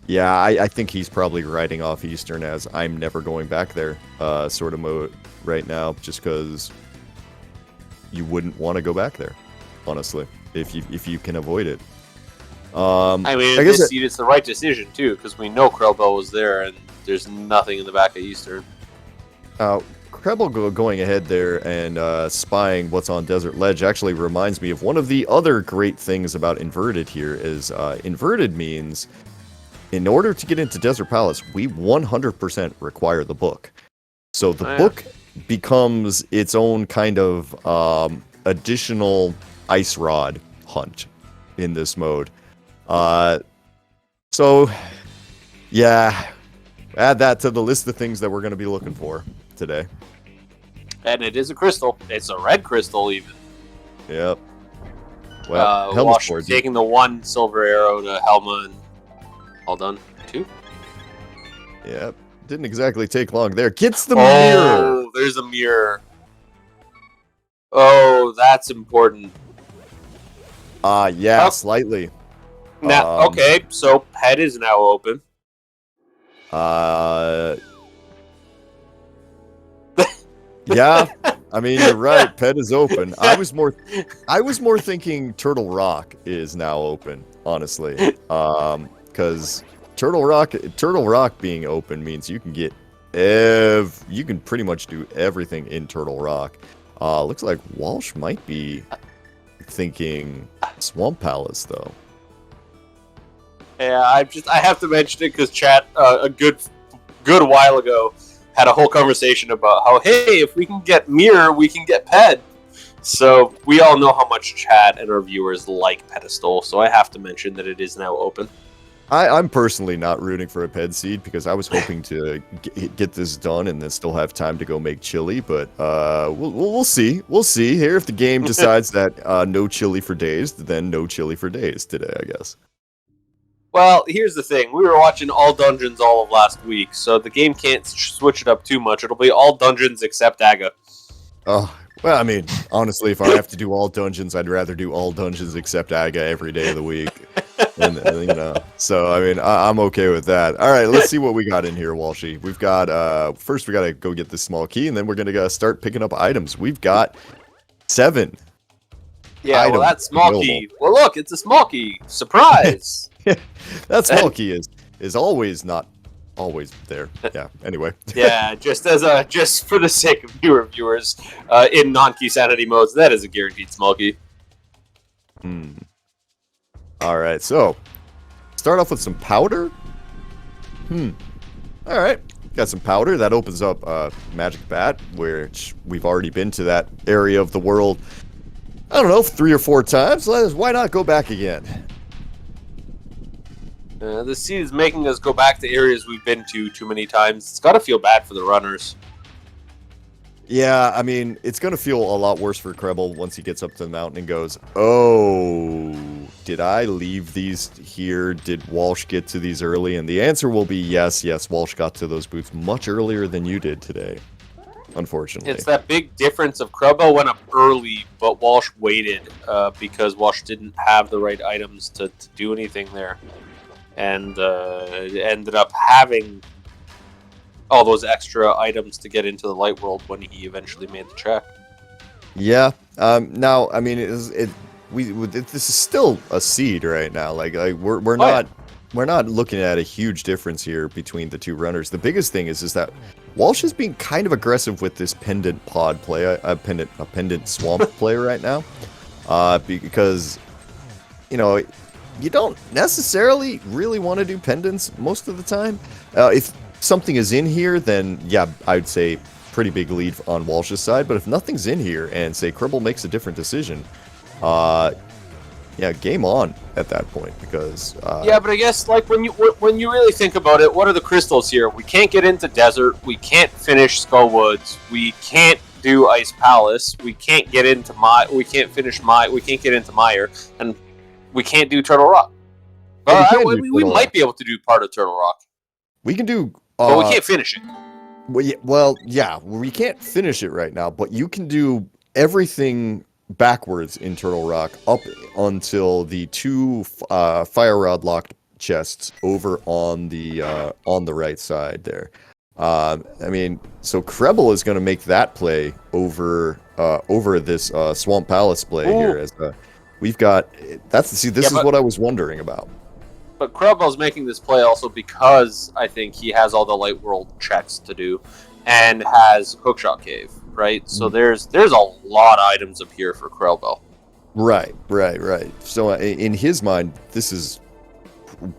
Yeah, I think he's probably writing off Eastern as I'm never going back there sort of mode right now, just because you wouldn't want to go back there, honestly, if you can avoid it. I mean, in this seat, it's the right decision, too, because we know Krellbell was there, and there's nothing in the back of Eastern. Krebel going ahead there and spying what's on Desert Ledge actually reminds me of one of the other great things about Inverted here is Inverted means in order to get into Desert Palace, we 100% require the book. So the book becomes its own kind of additional ice rod hunt in this mode. So, yeah, add that to the list of things that we're going to be looking for today. And it is a crystal. It's a red crystal, even. Yep. Well, Wash taking the one silver arrow to Helma and all done. 2. Yep. Didn't exactly take long there. Gets the mirror. Oh, there's a mirror. Oh, that's important. Yeah, slightly. Now, okay, so head is now open. Yeah, I mean you're right. Pet is open. I was more thinking Turtle Rock is now open, honestly, because Turtle Rock being open means you can get you can pretty much do everything in Turtle Rock. Looks like Walsh might be thinking Swamp Palace though. Yeah, I have to mention it because chat a good while ago had a whole conversation about how, hey, if we can get Mirror, we can get Ped. So we all know how much chat and our viewers like Pedestal, so I have to mention that it is now open. I'm personally not rooting for a ped seed because I was hoping to get this done and then still have time to go make chili. But we'll see. We'll see here if the game decides that no chili for days, then no chili for days today, I guess. Well, here's the thing. We were watching all dungeons all of last week, so the game can't switch it up too much. It'll be all dungeons except Aga. Oh, well, I mean, honestly, if I have to do all dungeons, I'd rather do all dungeons except Aga every day of the week. And so I mean, I'm okay with that. All right, let's see what we got in here, Walshy. We've got first we got to go get the small key, and then we're gonna start picking up items. We've got 7. Yeah, well, that small key. Well, look, it's a small key. Surprise! That small key is always not always there. Yeah. Anyway. Yeah, just for the sake of viewers, in non-key sanity modes, that is a guaranteed small key. All right, so start off with some powder. All right, got some powder. That opens up Magic Bat, which we've already been to that area of the world. I don't know, 3 or 4 times. Why not go back again? This seed is making us go back to areas we've been to too many times. It's got to feel bad for the runners. Yeah, I mean, it's going to feel a lot worse for Krebel once he gets up to the mountain and goes, oh, did I leave these here? Did Walsh get to these early? And the answer will be yes, Walsh got to those booths much earlier than you did today, unfortunately. It's that big difference of Krebel went up early, but Walsh waited because Walsh didn't have the right items to do anything there. And ended up having all those extra items to get into the light world when he eventually made the check. Yeah. Now, I mean, this is still a seed right now. Like we're not looking at a huge difference here between the two runners. The biggest thing is that Walsh is being kind of aggressive with this pendant pod play, a pendant swamp play right now, because you don't necessarily really want to do pendants most of the time. If something is in here, then yeah, I'd say pretty big lead on Walsh's side. But if nothing's in here and say Cribble makes a different decision, yeah, game on at that point because yeah, but I guess like when you really think about it, what are the crystals here? We can't get into desert. We can't finish Skull Woods. We can't do Ice Palace. We can't get into We can't get into Mire, and we can't do Turtle Rock. We might be able to do part of Turtle Rock. We can do, but we can't finish it. Well, yeah, we can't finish it right now, but you can do everything backwards in Turtle Rock up until the 2 fire rod locked chests over on the right side there. I mean, so Krebel is going to make that play over this Swamp Palace play here as we've got. This is what I was wondering about. But Krebel's making this play also because I think he has all the light world checks to do, and has Hookshot Cave, right? So there's a lot of items up here for Krebel. Right. So in his mind, this is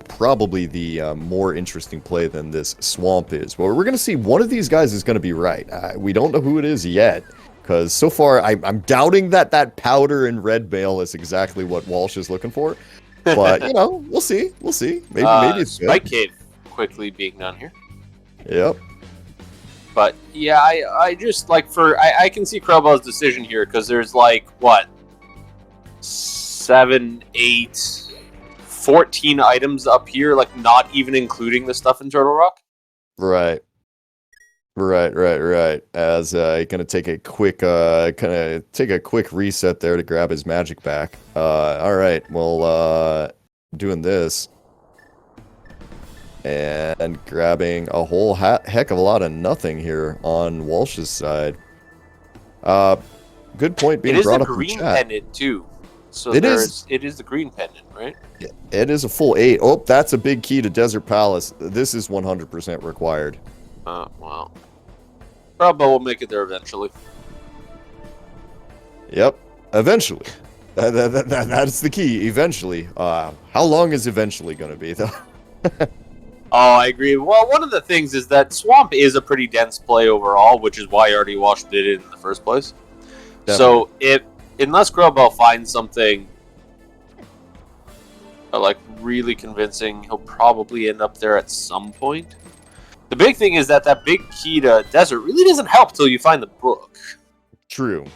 probably the more interesting play than this swamp is. Well, we're going to see one of these guys is going to be right. We don't know who it is yet, because so far I'm doubting that powder and red mail is exactly what Walsh is looking for. But we'll see. Maybe it's Spike Cave quickly being done here. Yep. But yeah, I just like I can see Krebel's decision here because there's like what 7, 8, 14 items up here, like not even including the stuff in Turtle Rock. Right. As gonna take a quick reset there to grab his magic back. All right, well, doing this and grabbing a whole heck of a lot of nothing here on Walsh's side. Good point being brought up in chat. It is a green pendant too. So it is the green pendant, right? Yeah, it is a full 8. Oh, that's a big key to Desert Palace. This is 100% required. Well. Probably will make it there eventually. Yep, eventually. That's the key, eventually. How long is eventually going to be, though? Oh, I agree. Well, one of the things is that Swamp is a pretty dense play overall, which is why Artie Walsh did it in the first place. Definitely. So, unless Grubell finds something but like really convincing. He'll probably end up there at some point. The big thing is that big key to desert really doesn't help till you find the book. True,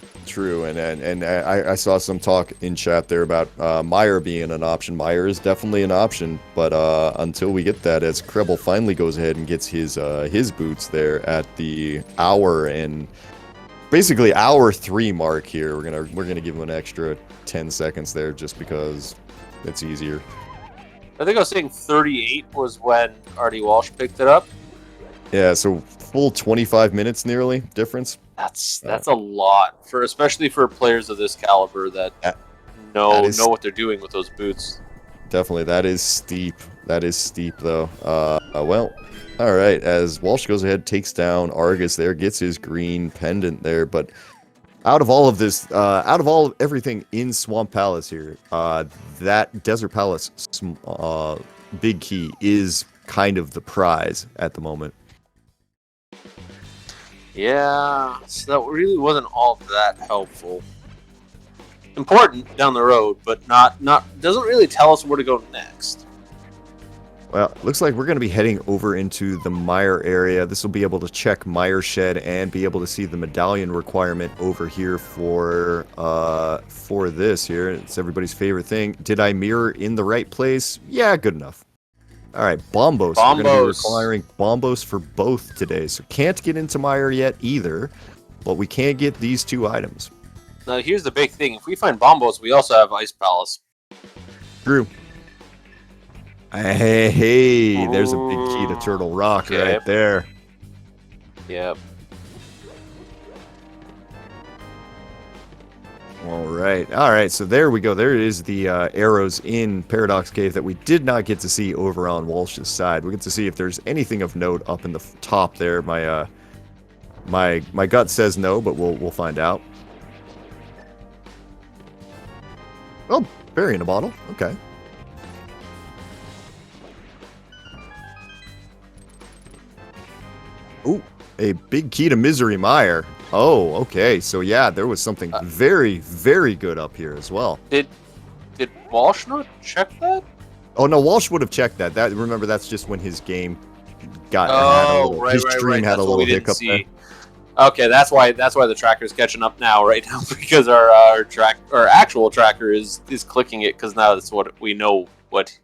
and I saw some talk in chat there about Meyer being an option. Meyer is definitely an option, but until we get that, as Krebel finally goes ahead and gets his boots there at the hour and basically hour 3 mark here, we're gonna give him an extra 10 seconds there just because it's easier. I think I was saying 38 was when Artie Walsh picked it up. Yeah, so full 25 minutes nearly difference. That's a lot especially for players of this caliber that know what they're doing with those boots. Definitely, that is steep. That is steep though. Well, all right. As Walsh goes ahead, takes down Argus there, gets his green pendant there, but out of all of this, everything in Swamp Palace here, that Desert Palace big key is kind of the prize at the moment. Yeah, so that really wasn't all that helpful. Important down the road, but not doesn't really tell us where to go next. Well, looks like we're going to be heading over into the Mire area. This will be able to check Mire Shed and be able to see the medallion requirement over here for this here. It's everybody's favorite thing. Did I mirror in the right place? Yeah, good enough. All right, Bombos. We're going to be requiring Bombos for both today. So can't get into Mire yet either, but we can get these 2 items. Now, here's the big thing. If we find Bombos, we also have Ice Palace. True. Hey, there's a big key to Turtle Rock right there. Yep. All right, so there we go. There is the arrows in Paradox Cave that we did not get to see over on Walsh's side. We get to see if there's anything of note up in the top there. My gut says no, but we'll find out. Oh, berry in a bottle. Okay. Ooh, a big key to Misery Mire. Oh, okay. So yeah, there was something very, very good up here as well. Did Walsh not check that? Oh no, Walsh would have checked that. Remember, that's just when his game got his stream had a little hiccup there. Okay, that's why the tracker's catching up now, right now, because our actual tracker is clicking it because now that's what we know what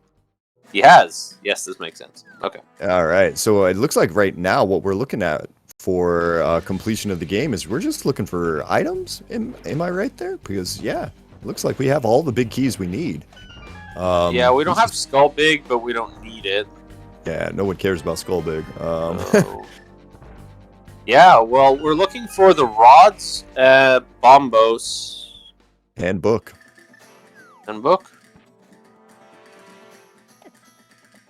he has. Yes, this makes sense. Okay. All right. So it looks like right now what we're looking at for completion of the game is we're just looking for items. Am I right there? Because yeah, it looks like we have all the big keys we need. Yeah, we don't have Skull Big, but we don't need it. Yeah, no one cares about Skull Big. Yeah, well, we're looking for the rods, Bombos, and book.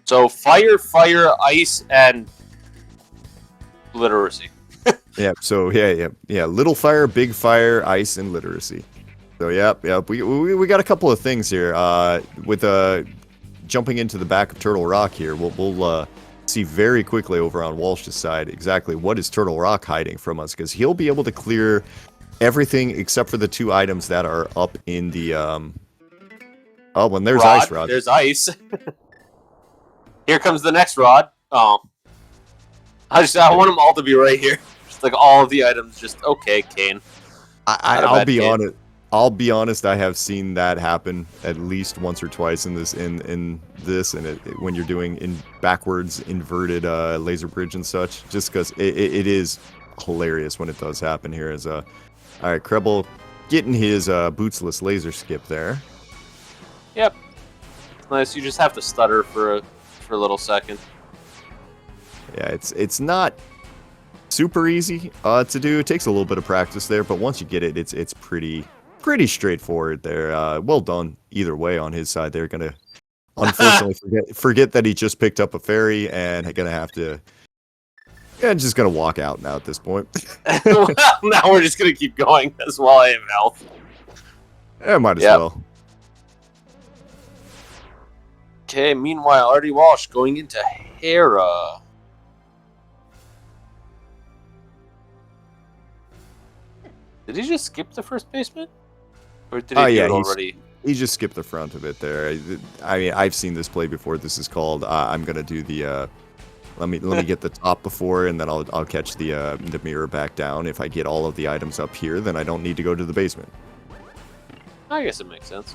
So fire, ice, and literacy. Yeah. So yeah. Little fire, big fire, ice, and literacy. So yep. We got a couple of things here. With jumping into the back of Turtle Rock here, we'll see very quickly over on Walsh's side exactly what is Turtle Rock hiding from us, because he'll be able to clear everything except for the 2 items that are up in the oh, when there's Rod, ice rod. There's ice. Here comes the next rod. Oh, I want them all to be right here. Just like all of the items. Just okay, Kane. I'll be honest. I'll be honest. I have seen that happen at least once or twice in this when you're doing in backwards inverted laser bridge and such. Just because it is hilarious when it does happen here. All right, Krebel getting his bootsless laser skip there. Yep. It's nice. You just have to stutter for a little second. Yeah, it's not super easy to do. It takes a little bit of practice there, but once you get it, it's pretty straightforward there. Well done either way on his side. They're gonna unfortunately forget that he just picked up a fairy and gonna have to. Yeah, just gonna walk out now at this point. Well, now we're just gonna keep going as while I have health. Yeah, might as well. Okay, meanwhile, Artie Walsh going into Hera. Did he just skip the first basement? Or did Oh he do yeah, it already? he just skipped the front of it there. I mean, I've seen this play before. This is called I'm gonna do the let me get the top before, and then I'll catch the mirror back down. If I get all of the items up here, then I don't need to go to the basement. I guess it makes sense.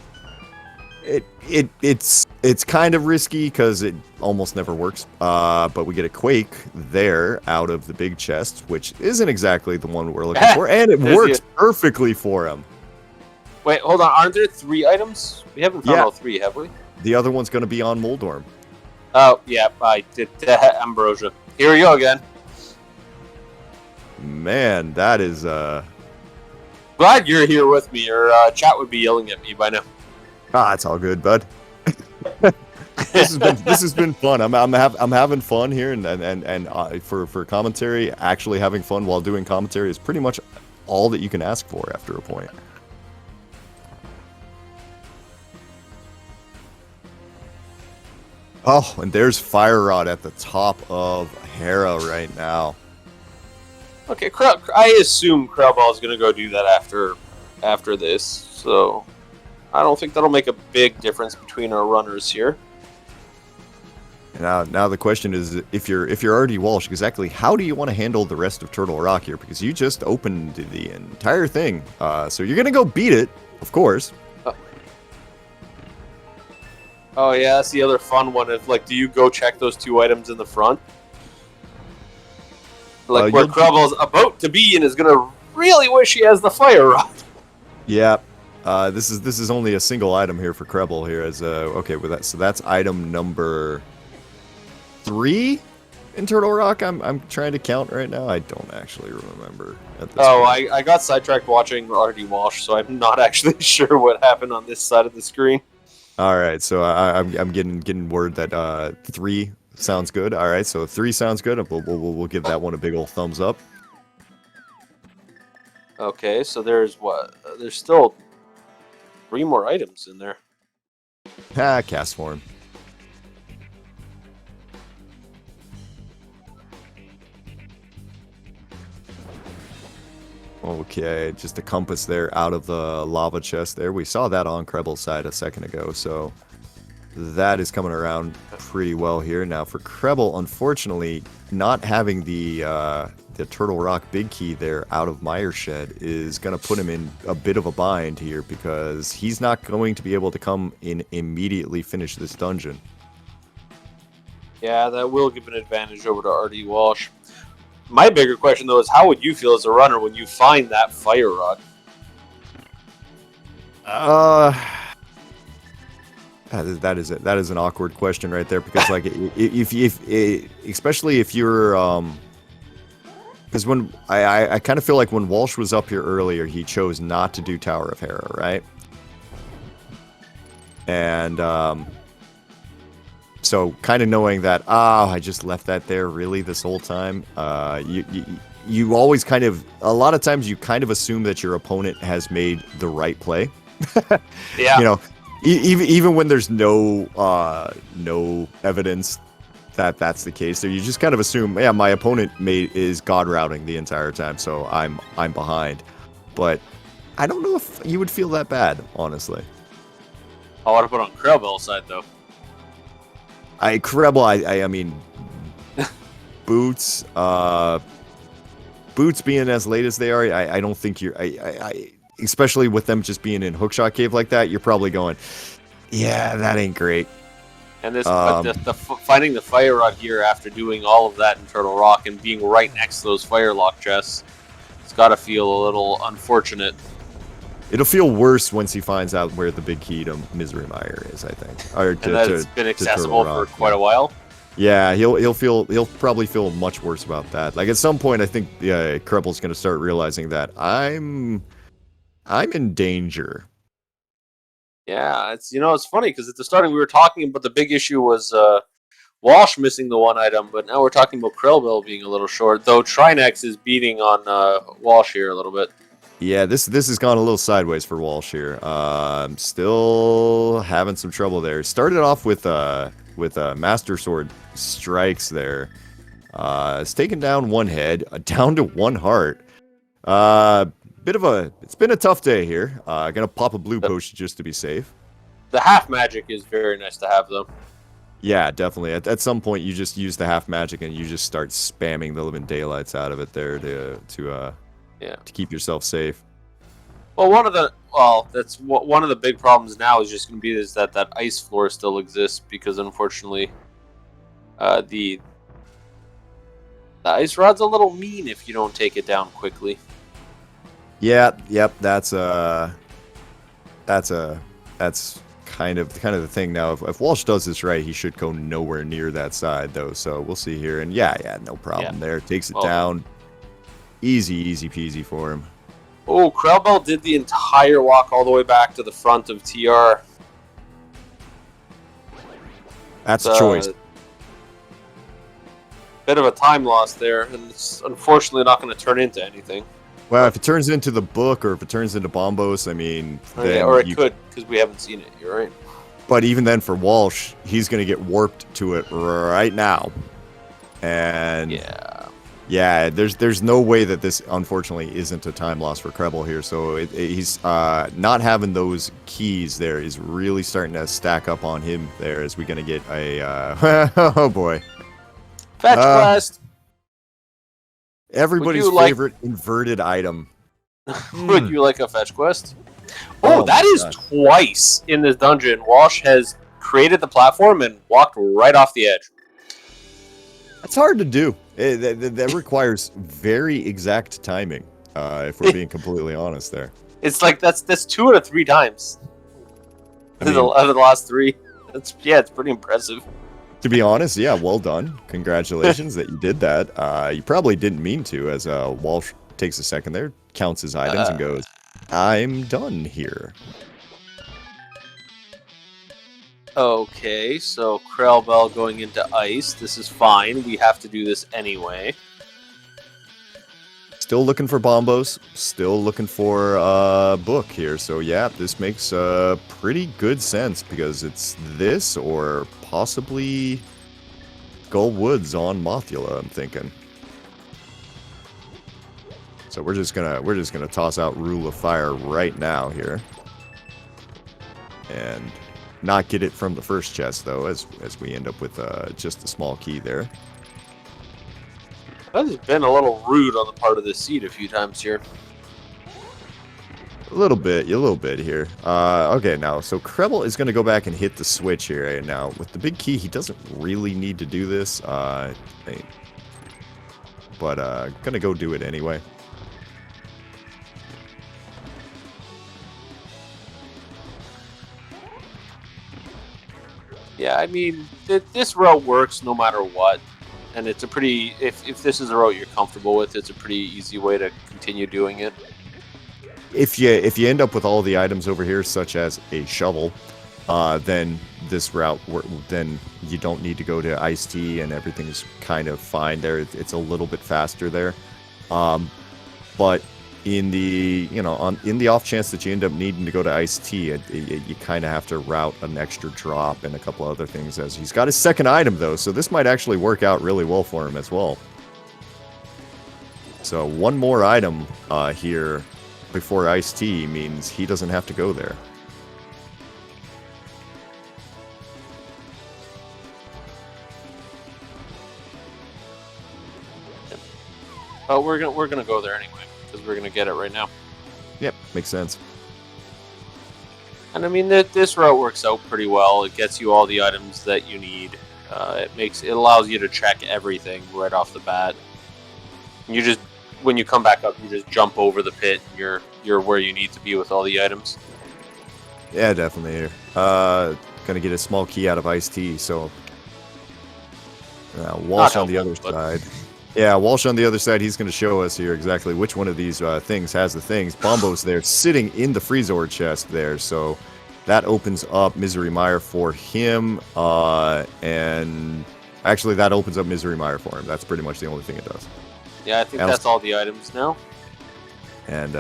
It's kind of risky because it almost never works. But we get a quake there out of the big chest, which isn't exactly the one we're looking for, and it works perfectly for him. Wait, hold on. Aren't there 3 items? We haven't found all 3, have we? The other one's going to be on Moldorm. Oh, yeah, I did Ambrosia. Here we go again. Man, that is Glad you're here with me, or chat would be yelling at me by now. it's all good, bud. this has been fun. I'm having fun here, and for commentary, actually having fun while doing commentary is pretty much all that you can ask for after a point. Oh, and there's Fire Rod at the top of Hera right now. Okay, I assume Crowball is going to go do that after this, so I don't think that'll make a big difference between our runners here. Now the question is, if you're already Walsh, exactly how do you want to handle the rest of Turtle Rock here? Because you just opened the entire thing, so you're gonna go beat it, of course. Oh yeah, that's the other fun one. Is like, do you go check those 2 items in the front? Like where Crubbles about to be and is gonna really wish he has the Fire Rod. Yeah, this is only a single item here for Krebel here. As okay with that, so that's item number 3 in Turtle Rock. I'm trying to count right now. I don't actually remember at this point. I got sidetracked watching RD Walsh, so I'm not actually sure what happened on this side of the screen. All right, so I'm getting word that 3 sounds good. All right, so 3 sounds good. We'll give that one a big old thumbs up. Okay, so there's what? There's still 3 more items in there. Cast form. Okay, just a compass there out of the lava chest there. We saw that on Krebel's side a second ago, so that is coming around pretty well here. Now for Krebel, unfortunately, not having the Turtle Rock big key there out of Mireshed is going to put him in a bit of a bind here, because he's not going to be able to come in immediately finish this dungeon. Yeah, that will give an advantage over to RD Walsh. My bigger question, though, is how would you feel as a runner when you find that Fire Rod? That is an awkward question right there, because like if especially if you're because when I kind of feel like when Walsh was up here earlier, he chose not to do Tower of Hera, right? And so kind of knowing that, I just left that there really this whole time. You always kind of, a lot of times you kind of assume that your opponent has made the right play. Yeah. You know, even when there's no evidence that that's the case, so you just kind of assume, yeah, my opponent is god routing the entire time, so I'm behind. But I don't know if you would feel that bad, honestly. I want to put on Krebel's side, though. I mean, Boots being as late as they are, I don't think you're, especially with them just being in Hookshot Cave like that, you're probably going, yeah, that ain't great. And this, finding the Fire Rod here after doing all of that in Turtle Rock and being right next to those Firelock chests, it's got to feel a little unfortunate. It'll feel worse once he finds out where the big key to Misery Mire is, I think. And that's been accessible for quite a while. Yeah, he'll probably feel much worse about that. Like at some point, I think Krebel's going to start realizing that I'm in danger. Yeah, it's funny because at the starting we were talking about the big issue was Walsh missing the one item, but now we're talking about Krellbill being a little short. Though Trinex is beating on Walsh here a little bit. Yeah, this has gone a little sideways for Walsh here. Still having some trouble there. Started off with Master Sword strikes there. It's taken down one head, down to one heart. it's been a tough day here. Gonna pop a blue potion just to be safe. The half magic is very nice to have, though. Yeah, definitely. At some point, you just use the half magic and you just start spamming the living daylights out of it there to keep yourself safe. Well, that's one of the big problems now is just going to be is that ice floor still exists because unfortunately, the ice rod's a little mean if you don't take it down quickly. Yeah, yep. That's kind of the thing now. If Walsh does this right, he should go nowhere near that side though. So we'll see here. And yeah, no problem there. Takes it down. Easy peasy for him. Oh, Krellbell did the entire walk all the way back to the front of TR. That's a choice. Bit of a time loss there, and it's unfortunately not going to turn into anything. Well, if it turns into the book or if it turns into Bombos, I mean... or it could, because we haven't seen it. You're right. But even then, for Walsh, he's going to get warped to it right now. And... Yeah, there's no way that this, unfortunately, isn't a time loss for Krebel here. So he's not having those keys there is really starting to stack up on him there as we're going to get a... oh, boy. Fetch quest! Everybody's favorite inverted item. Would you like a fetch quest? Oh, that is twice in this dungeon. Walsh has created the platform and walked right off the edge. That's hard to do. That requires very exact timing, if we're being completely honest there. It's like that's 2 out of 3 times. Out of the last 3. It's pretty impressive. To be honest, yeah, well done. Congratulations that you did that. You probably didn't mean to, as Walsh takes a second there, counts his items and goes, I'm done here. Okay, so Krellbell going into ice. This is fine. We have to do this anyway. Still looking for Bombos. Still looking for book here. So yeah, this makes pretty good sense because it's this or possibly Gull Woods on Mothula, I'm thinking. So we're just gonna toss out Rule of Fire right now here. And not get it from the first chest though, as we end up with just a small key there. That has been a little rude on the part of the seat a few times here. A little bit here. Okay, now, so Krebel is going to go back and hit the switch here. Right now, with the big key, he doesn't really need to do this. But going to go do it anyway. Yeah, I mean, this route works no matter what. And it's a pretty, if this is a route you're comfortable with, it's a pretty easy way to continue doing it. If you end up with all the items over here, such as a shovel, then this route, then you don't need to go to Iced Tea and everything's kind of fine there. It's a little bit faster there. But in the, in the off chance that you end up needing to go to Iced Tea, you kind of have to route an extra drop and a couple other things, as he's got his second item though, so this might actually work out really well for him as well. So one more item here before Iced Tea means he doesn't have to go there. But we're gonna go there anyway, because we're going to get it right now. Yep, makes sense. And I mean, this route works out pretty well. It gets you all the items that you need. It allows you to check everything right off the bat. You just, when you come back up, you just jump over the pit. And you're where you need to be with all the items. Yeah, definitely. Gonna get a small key out of Iced Tea, so Walsh on the other side. Yeah, Walsh on the other side, he's going to show us here exactly which one of these things has the things. Bombo's there, sitting in the Freezor chest there, so that opens up Misery Mire for him, and actually that opens up Misery Mire for him. That's pretty much the only thing it does. Yeah, I think that's all the items now. And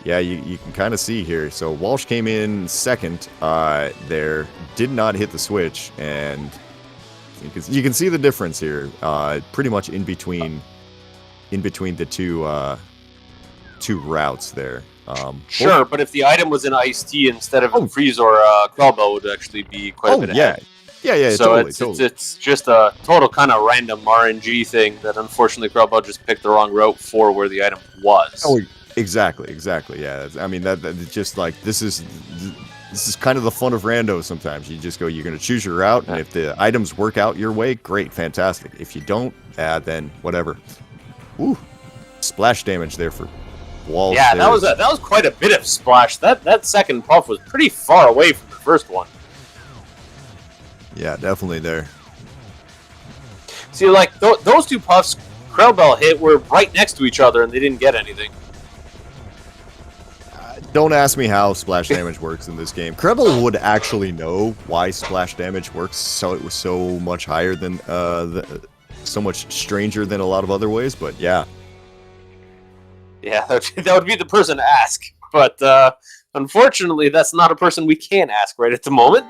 yeah, you can kind of see here. So Walsh came in second there, did not hit the switch, and you can see the difference here, pretty much in between the two two routes there. Sure, but if the item was in iced tea instead of in freeze or Krellbell, would actually be quite a bit ahead. Yeah, So totally. it's just a total kind of random RNG thing that unfortunately Krellbell just picked the wrong route for where the item was. Oh, exactly. Yeah, I mean that just like this is kind of the fun of rando. Sometimes you just go, you're going to choose your route, and if the items work out your way, great, fantastic. If you don't, then whatever. Ooh, splash damage there for Walsh. Yeah, that was quite a bit of splash. That second puff was pretty far away from the first one. Yeah, definitely there. See, like those two puffs Krellbell hit were right next to each other, and they didn't get anything. Don't ask me how splash damage works in this game. Krellbell would actually know why splash damage works, so it was so much higher than so much stranger than a lot of other ways. But yeah. Yeah, that would be the person to ask. But unfortunately, that's not a person we can ask right at the moment.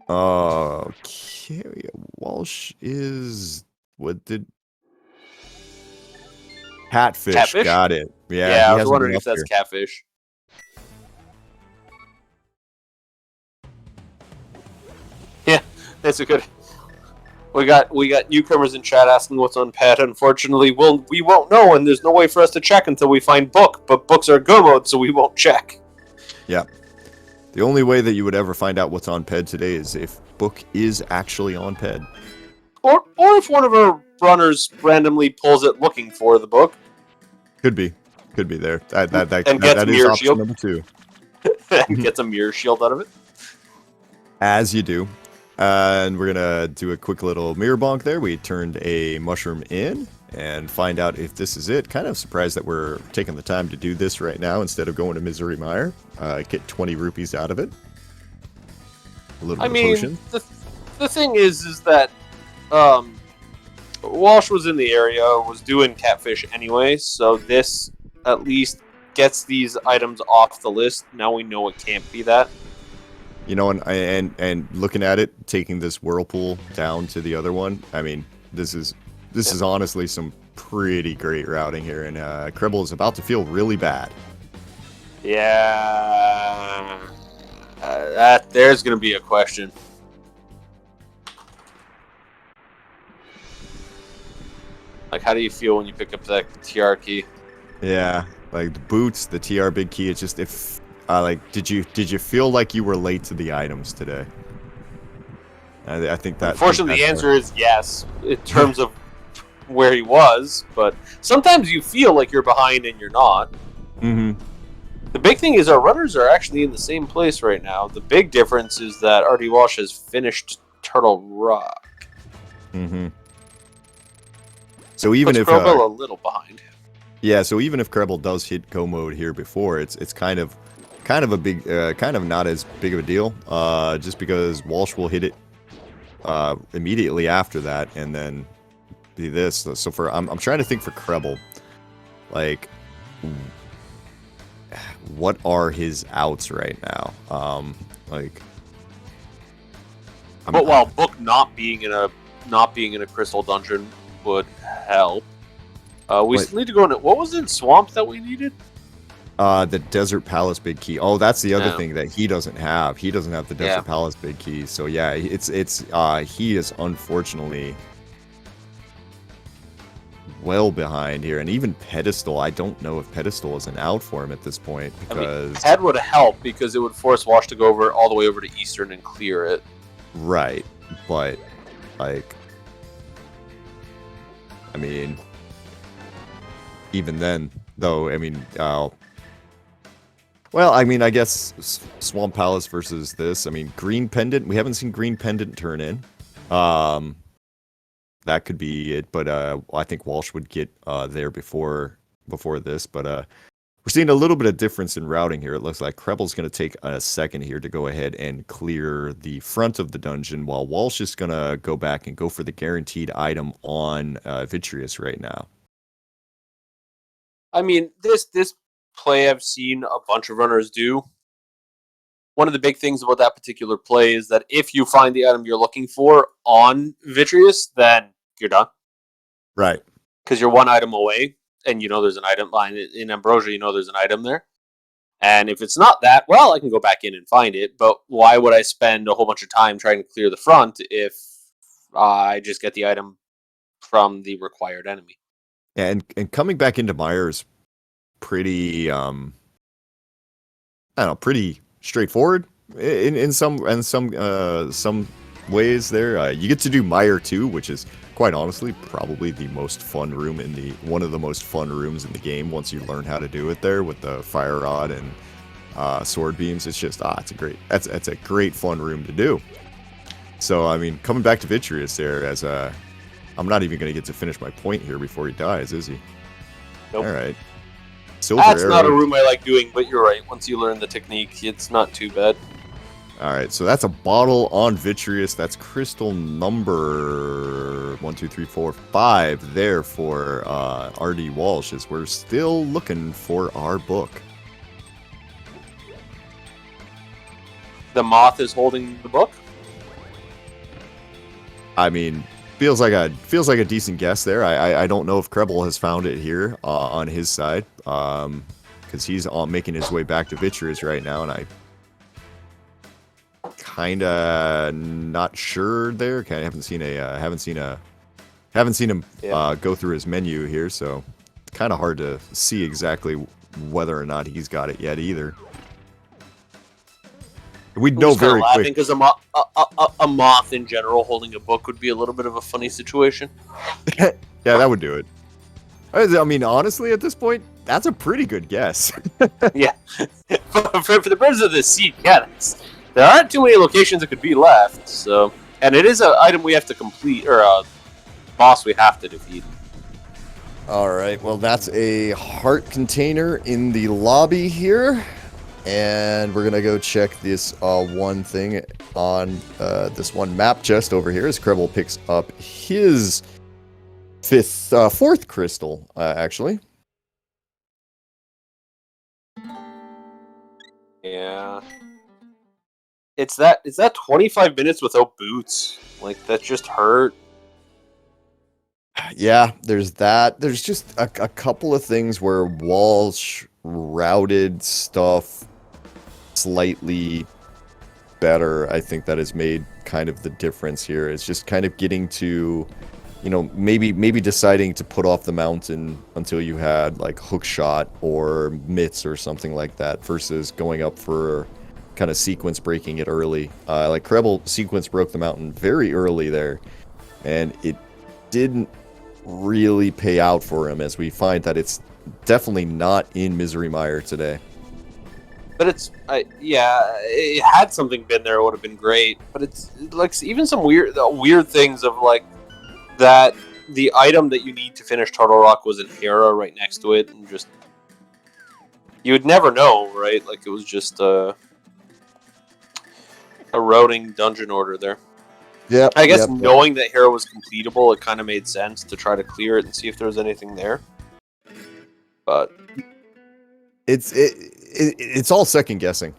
Okay, Walsh is... What did... Catfish? Got it. Yeah, I was wondering if that's catfish. Yeah, that's a good... We got newcomers in chat asking what's on pet. Unfortunately, we won't know, and there's no way for us to check until we find book. But books are go mode, so we won't check. Yeah. The only way that you would ever find out what's on ped today is if book is actually on ped. Or if one of our runners randomly pulls it looking for the book. Could be there. That is mirror option shield. number 2. And gets a mirror shield out of it. As you do. And we're gonna do a quick little mirror bonk there. We turned a mushroom in and find out if this is it. Kind of surprised that we're taking the time to do this right now instead of going to Misery Mire. Get 20 rupees out of it. A little bit of potion. The thing is that Walsh was in the area, was doing catfish anyway, so this at least gets these items off the list. Now we know it can't be that. You know, and looking at it, taking this whirlpool down to the other one. I mean, this is honestly some pretty great routing here, and Kribble is about to feel really bad. Yeah, there's gonna be a question. Like, how do you feel when you pick up that TR key? Yeah, like the boots, the TR big key. It's just did you feel like you were late to the items today? I think that. Unfortunately, the answer is yes in terms of where he was, but sometimes you feel like you're behind and you're not. Mm-hmm. The big thing is our runners are actually in the same place right now. The big difference is that R.D. Walsh has finished Turtle Rock. Mm-hmm. So even if Krellbell a little behind. Yeah, so even if Krellbell does hit go mode here before, it's kind of a big, kind of not as big of a deal. Just because Walsh will hit it immediately after that, and then be this. So I'm trying to think for Krellbell, like, what are his outs right now? While Book not being in a crystal dungeon would help. We still need to go into... What was in Swamp that we needed? The Desert Palace big key. Oh, that's the other thing that he doesn't have. He doesn't have the Desert Palace big key. So yeah, he is unfortunately well behind here. And even Pedestal, I don't know if Pedestal is an out for him at this point, because Ped would help because it would force Wash to go all the way over to Eastern and clear it. Right, but like, I mean, even then, though, I mean, well, I mean, I guess Swamp Palace versus this. I mean, Green Pendant. We haven't seen Green Pendant turn in. That could be it, but I think Walsh would get there before this. But we're seeing a little bit of difference in routing here. It looks like Krebble's going to take a second here to go ahead and clear the front of the dungeon, while Walsh is going to go back and go for the guaranteed item on Vitreous right now. I mean, this play I've seen a bunch of runners do. One of the big things about that particular play is that if you find the item you're looking for on Vitreous, then you're done. Right. Because you're one item away. and you know there's an item line in Ambrosia, you know there's an item there. And if it's not that, well, I can go back in and find it. But why would I spend a whole bunch of time trying to clear the front if I just get the item from the required enemy? And coming back into Myers, pretty I don't know, pretty straightforward in some ways. There, you get to do Mire 2, which is quite honestly probably the most fun room one of the most fun rooms in the game. Once you learn how to do it there with the fire rod and sword beams, it's just that's a great fun room to do. So I mean, coming back to Vitreous there, as I'm not even going to get to finish my point here before he dies, is he? Nope. All right. Silver That's arrow. not a room I like doing, but you're right. Once you learn the technique, it's not too bad. All right, so that's a bottle on Vitreous. That's crystal number 1, 2, 3, 4, 5 there for RD Walsh, as we're still looking for our book. The moth is holding the book. I mean, feels like a decent guess there. I don't know if Krebel has found it here on his side, because he's making his way back to Vitreous right now, and I kind of not sure there. I haven't seen him go through his menu here, so it's kind of hard to see exactly whether or not he's got it yet either. We'd know very quick. Because a moth in general holding a book would be a little bit of a funny situation. Yeah, that would do it. I mean, honestly, at this point, that's a pretty good guess. Yeah. for the purpose of the seed, yeah, there aren't too many locations that could be left. So, and it is an item we have to complete, or a boss we have to defeat. All right, well, that's a heart container in the lobby here. And we're going to go check this one thing on this one map chest over here as Krebel picks up his fourth crystal, actually. Yeah. It's that 25 minutes without boots. Like, that just hurt. Yeah, there's that. There's just a couple of things where Walsh routed stuff slightly better. I think that has made kind of the difference here. It's just kind of getting to, maybe deciding to put off the mountain until you had like hook shot or mitts or something like that, versus going up for kind of sequence breaking it early. Like Krebel sequence broke the mountain very early there, and it didn't really pay out for him, as we find that it's definitely not in Misery Mire today. But it had something been there, it would have been great. But it's like even some weird things of like that the item that you need to finish Turtle Rock was in Hera right next to it, and just you would never know, right? Like it was just a routing dungeon order there. Yeah, I guess knowing that Hera was completable, it kind of made sense to try to clear it and see if there was anything there. But it's all second guessing,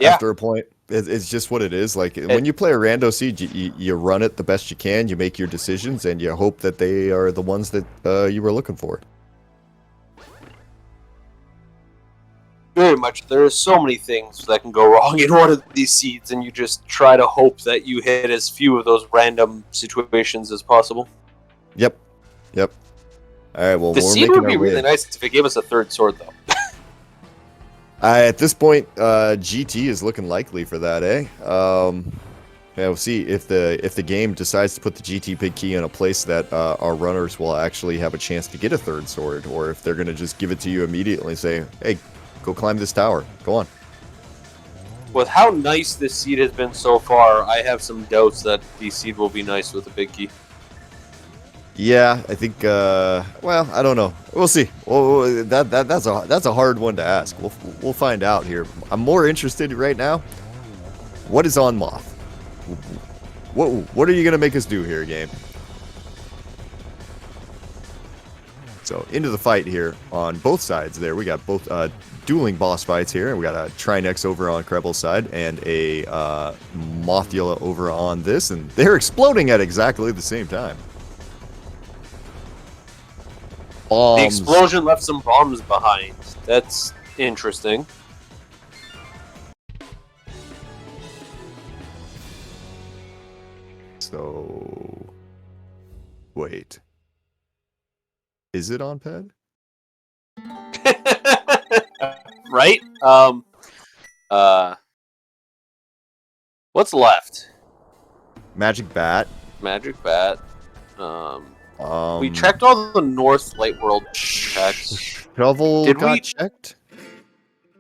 after a point. It's just what it is. Like when you play a rando siege, you run it the best you can, you make your decisions, and you hope that they are the ones that you were looking for. Very much. There are so many things that can go wrong in one of these seeds, and you just try to hope that you hit as few of those random situations as possible. Yep. All right, well, the seed would be really nice if it gave us a third sword, though. At this point, GT is looking likely for that, eh? We'll see if the game decides to put the GT big key in a place that our runners will actually have a chance to get a third sword, or if they're going to just give it to you immediately and say, hey, go climb this tower. Go on. With how nice this seed has been so far, I have some doubts that the seed will be nice with a big key. Yeah, I think. Well, I don't know. We'll see. Well, that's a hard one to ask. We'll find out here. I'm more interested right now. What is on Moth? What are you gonna make us do here, game? So into the fight here on both sides. There we got both dueling boss fights here. We got a Trinex over on Krebel's side and a Mothula over on this, and they're exploding at exactly the same time. bombs. The explosion left some bombs behind. That's interesting. So, wait. Is it on ped? Right? What's left? Magic bat. Magic bat. We checked all the North Light World checks. Shovel got checked?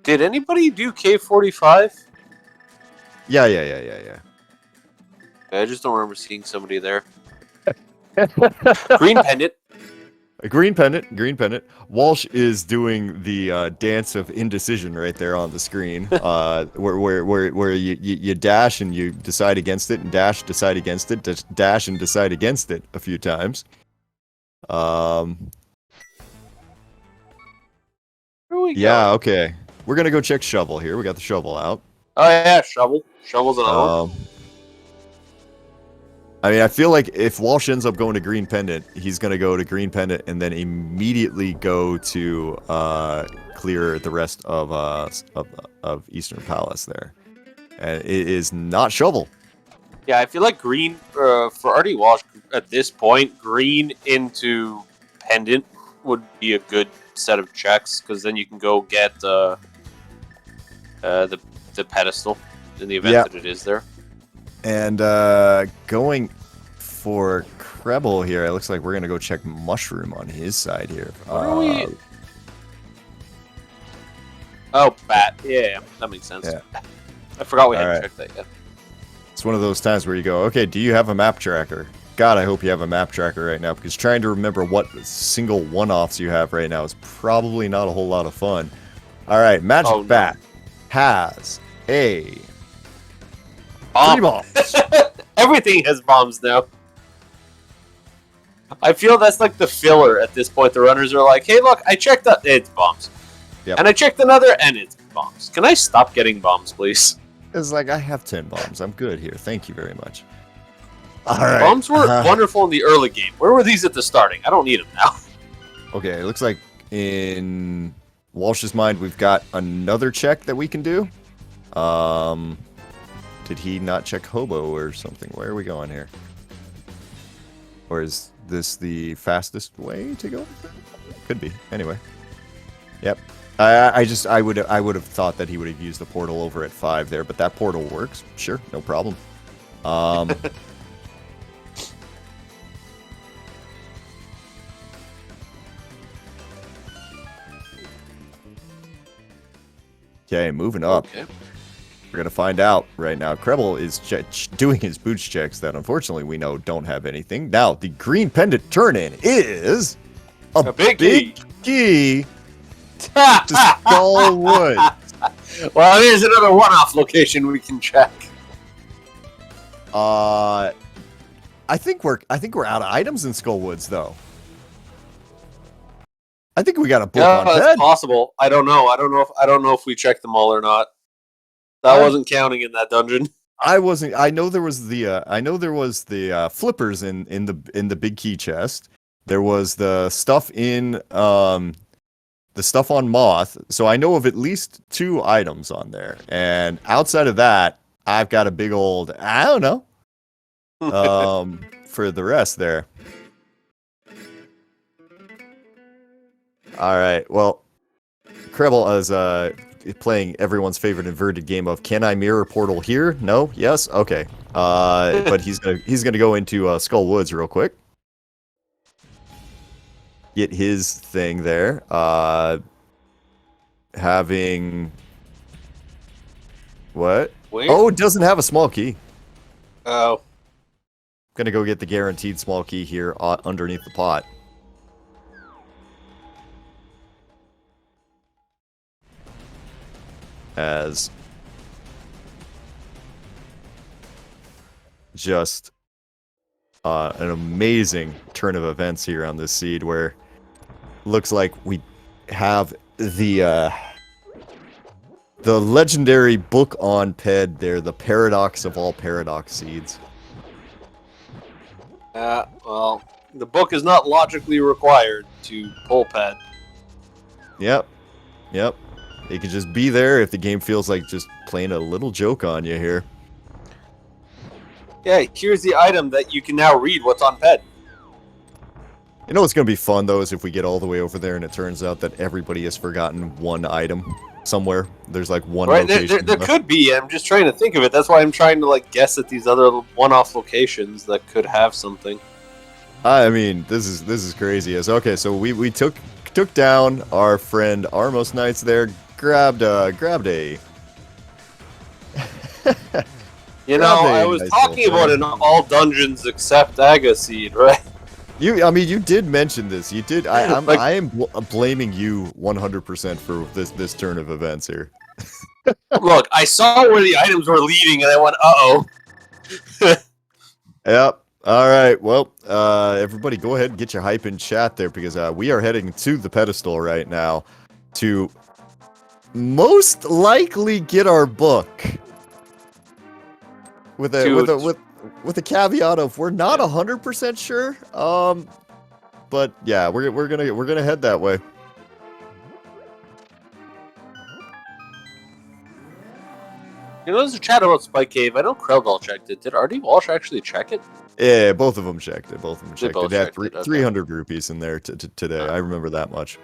Did anybody do K45? Yeah. I just don't remember seeing somebody there. Green pendant. A green pendant. Walsh is doing the dance of indecision right there on the screen, where you dash and you decide against it, and dash, decide against it, dash and decide against it a few times. Where we Yeah, going? okay. We're gonna go check shovel here. We got the shovel out. Oh yeah, shovel. Shovel's another one. I mean, I feel like if Walsh ends up going to green pendant, he's gonna go to green pendant and then immediately go to clear the rest of Eastern Palace there, and it is not shovel. Yeah, I feel like green for Artie Walsh at this point, green into pendant would be a good set of checks because then you can go get the pedestal in the event that it is there. And going for Krebel here, it looks like we're gonna go check Mushroom on his side here. What are we? Oh, bat. Yeah, that makes sense. Yeah. I forgot we hadn't checked that yet. It's one of those times where you go, okay, do you have a map tracker? God, I hope you have a map tracker right now, because trying to remember what single one-offs you have right now is probably not a whole lot of fun. All right, Magic Bat has a 3 bombs. Everything has bombs now. I feel that's like the filler at this point. The runners are like, hey, look, I checked that. It's bombs. Yep. And I checked another, and it's bombs. Can I stop getting bombs, please? It's like, I have 10 bombs. I'm good here. Thank you very much. All right. Bombs were wonderful in the early game. Where were these at the starting? I don't need them now. Okay, it looks like in Walsh's mind, we've got another check that we can do. Did he not check Hobo or something? Where are we going here? Or is this the fastest way to go? Could be. Anyway. Yep. I would have thought that he would have used the portal over at 5 there, but that portal works. Sure, no problem. Okay, moving up. Okay. We're gonna find out right now. Krebel is doing his boots checks that unfortunately we know don't have anything. Now, the green pendant turn-in is a big key to Skull Wood. Well, here's another one-off location we can check. I think we're out of items in Skull Woods though. I think we got a book on that's head. possible. I don't know. I don't know if we checked them all or not. That wasn't counting in that dungeon. I wasn't. I know there was the flippers in the big key chest. There was the stuff in the stuff on Moth. So I know of at least 2 items on there. And outside of that, I've got a big old I don't know. For the rest there. All right. Well, Krebel is playing everyone's favorite inverted game of can I mirror portal here? No? Yes? Okay. But he's gonna go into Skull Woods real quick. Get his thing there. Having what? Wait. Oh, it doesn't have a small key. Oh. Gonna go get the guaranteed small key here underneath the pot. As just an amazing turn of events here on this seed where looks like we have the legendary book on Ped there, the paradox of all paradox seeds. Well, The book is not logically required to pull pet. Yep. Yep. It can just be there if the game feels like just playing a little joke on you here. Yeah, here's the item that you can now read what's on pet. You know what's going to be fun, though, is if we get all the way over there and it turns out that everybody has forgotten one item somewhere. There's like one location. There could be. I'm just trying to think of it. That's why I'm trying to like guess at these other one-off locations that could have something. I mean, this is crazy. Okay, so we took down our friend Armos Knights there. Grabbed a. You know, I was nice talking about in all dungeons except Agaseed, right? I mean, you did mention this. You did. I am blaming you 100% for this turn of events here. Look, I saw where the items were leading, and I went, "Uh-oh." Yep. All right. Well, everybody, go ahead and get your hype in chat there because we are heading to the pedestal right now to most likely get our book. With a caveat of we're not 100% sure. But yeah, we're gonna head that way. You know, there's a chat about Spike Cave. I know Kreldal checked it. Did RD Walsh actually check it? Yeah, both of them checked it. They had 300 okay. rupees in there today. I remember that much.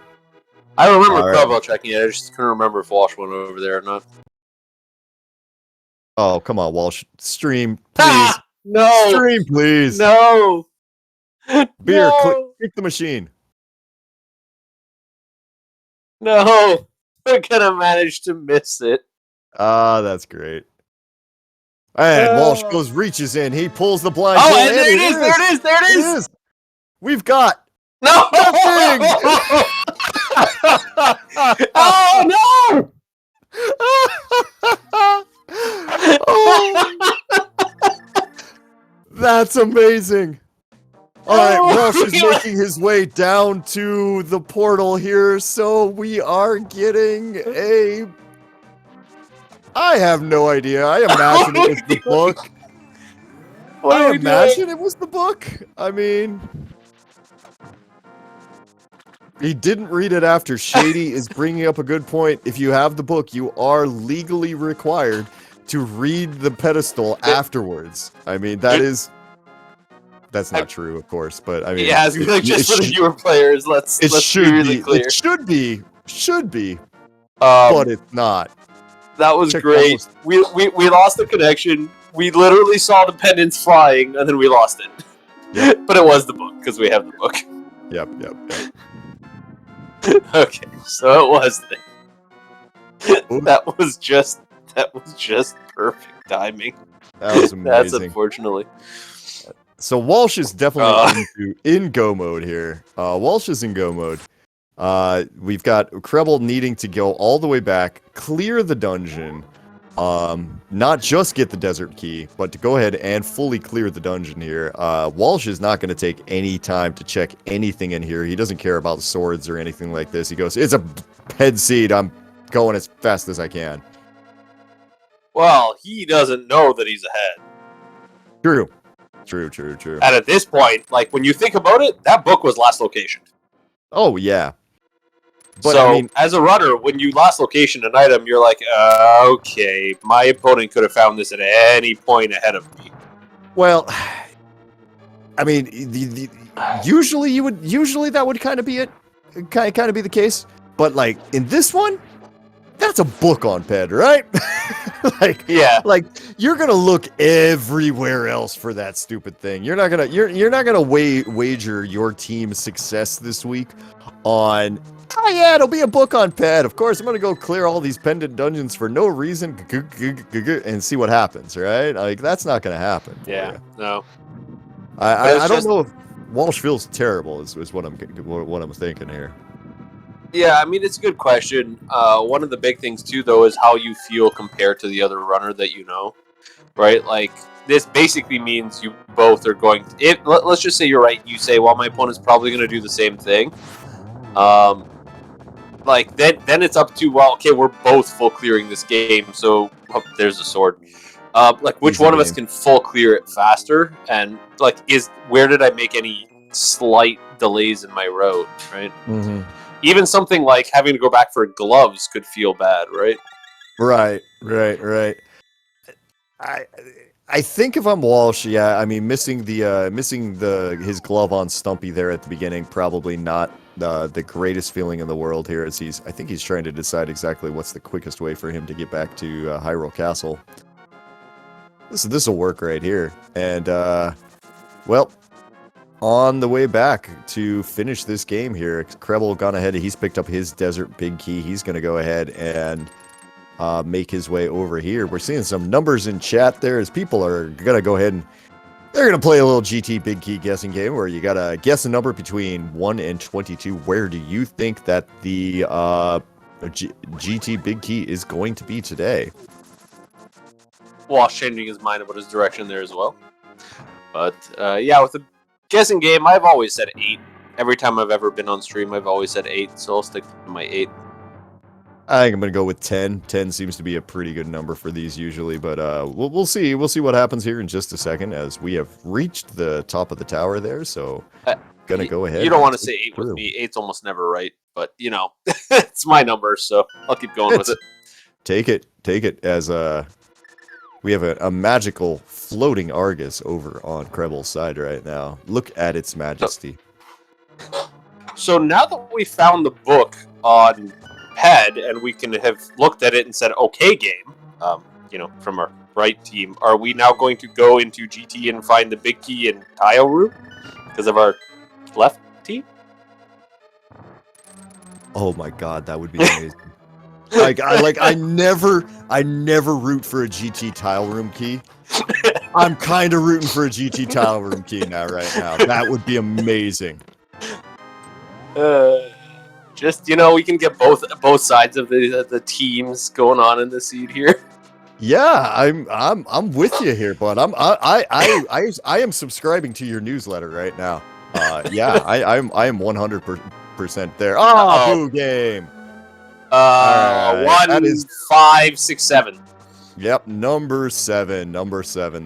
I remember Kreldal checking it. I just couldn't remember if Walsh went over there or not. Oh, come on, Walsh. Stream, please. No! Stream, please. No! Beer, no! click the machine. No! We're gonna manage to miss it. Ah, that's great. And Walsh reaches in. He pulls the blind. Oh, and there it is! We've got no! nothing! Oh, no! Oh, that's amazing. All right, Walsh is making his way down to the portal here, so we are getting a... I have no idea. I imagine it was the book. I imagine it was the book. I mean... He didn't read it after. Shady is bringing up a good point. If you have the book, you are legally required to read the pedestal afterwards. I mean, that's not true, of course, but I mean... Yeah, just for the viewer players, let's be really clear. It should be, but it's not. That was great. We lost the connection. We literally saw the pendants flying, and then we lost it. Yep. But it was the book, because we have the book. Yep. Okay, so it was that was just perfect timing. That was amazing. That's unfortunately. So Walsh is definitely in go mode here. Walsh is in go mode. We've got Krebel needing to go all the way back, clear the dungeon, not just get the desert key, but to go ahead and fully clear the dungeon here. Walsh is not going to take any time to check anything in here. He doesn't care about the swords or anything like this. He goes, it's a head seed. I'm going as fast as I can. Well, he doesn't know that he's ahead. True. And at this point, like, when you think about it, that book was last location. Oh, yeah. But, so, I mean, as a runner, when you last location an item, you're like, okay, my opponent could have found this at any point ahead of me. Well, I mean, usually that would kind of be it, kind of be the case. But like in this one, that's a book on ped, right? Like you're gonna look everywhere else for that stupid thing. You're not gonna wager your team's success this week on. Oh yeah, it'll be a book on ped. Of course, I'm gonna go clear all these pendant dungeons for no reason and see what happens, right? Like that's not gonna happen. Yeah, no. I don't know if Walsh feels terrible. Is what I'm thinking here. Yeah, I mean it's a good question. One of the big things too, though, is how you feel compared to the other runner that you know, right? Like this basically means you both are going. Let's just say you're right. You say, well, my opponent's probably going to do the same thing. Like then it's up to, well, okay, we're both full clearing this game, so there's a sword. Like which one of us can full clear it faster, and like where did I make any slight delays in my route, right? Mm-hmm. Even something like having to go back for gloves could feel bad, right? Right. I I think if I'm Walsh, yeah, I mean missing the his glove on Stumpy there at the beginning, probably not the greatest feeling in the world here, as I think he's trying to decide exactly what's the quickest way for him to get back to Hyrule Castle. This will work right here, and well, on the way back to finish this game here, Krebel gone ahead. He's picked up his Desert Big Key. He's gonna go ahead and make his way over here. We're seeing some numbers in chat there as people are gonna go ahead and they're gonna play a little GT Big Key guessing game where you gotta guess a number between 1 and 22. Where do you think that the GT Big Key is going to be today? Walsh changing his mind about his direction there as well. But yeah, with the guessing game, I've always said 8. Every time I've ever been on stream, I've always said 8, so I'll stick to my 8. I think I'm gonna go with 10. 10 seems to be a pretty good number for these usually, but we'll see. We'll see what happens here in just a second as we have reached the top of the tower there. So gonna go ahead. You don't want to say 8 with me. 8's almost never right, but you know, it's my number, so I'll keep going with it. Take it as we have a magical floating Argus over on Krebel's side right now. Look at its majesty. So now that we found the book on Ped and we can have looked at it and said, okay, game, you know, from our right team, are we now going to go into GT and find the Big Key in Tile Room because of our left team? Oh my god, that would be amazing. I never root for a GT Tile Room key. I'm kind of rooting for a GT Tile Room key right now. That would be amazing. Just, you know, we can get both sides of the teams going on in the seed here. Yeah, I'm with you here, bud. I am subscribing to your newsletter right now. Yeah, I am 100% there. Oh, boo game. Right. 1, 5, 6, 7. Yep, number 7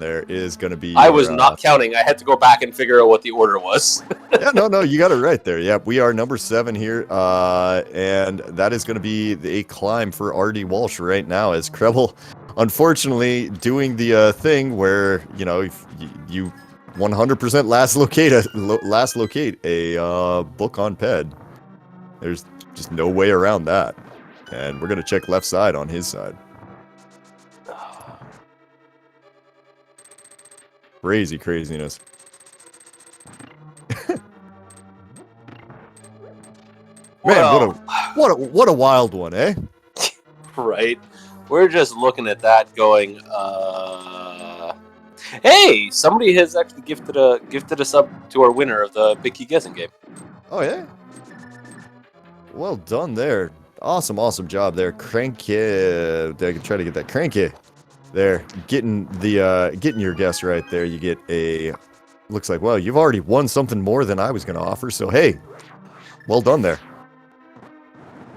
there is going to be... I was not counting. I had to go back and figure out what the order was. Yeah, no, you got it right there. Yep, we are number 7 here, and that is going to be a climb for RD Walsh right now, as Krebel, unfortunately, doing the thing where, you know, if you 100% last locate a book on Ped. There's just no way around that. And we're going to check left side on his side. Craziness. Man, what a wild one, eh? Right. We're just looking at that going, hey, somebody has actually gifted a sub to our winner of the Big Key guessing game. Oh yeah. Well done there. Awesome job there, Cranky. I can try to get that Cranky. There, getting your guess right there. You get a. Looks like, well, you've already won something more than I was going to offer. So hey, well done there.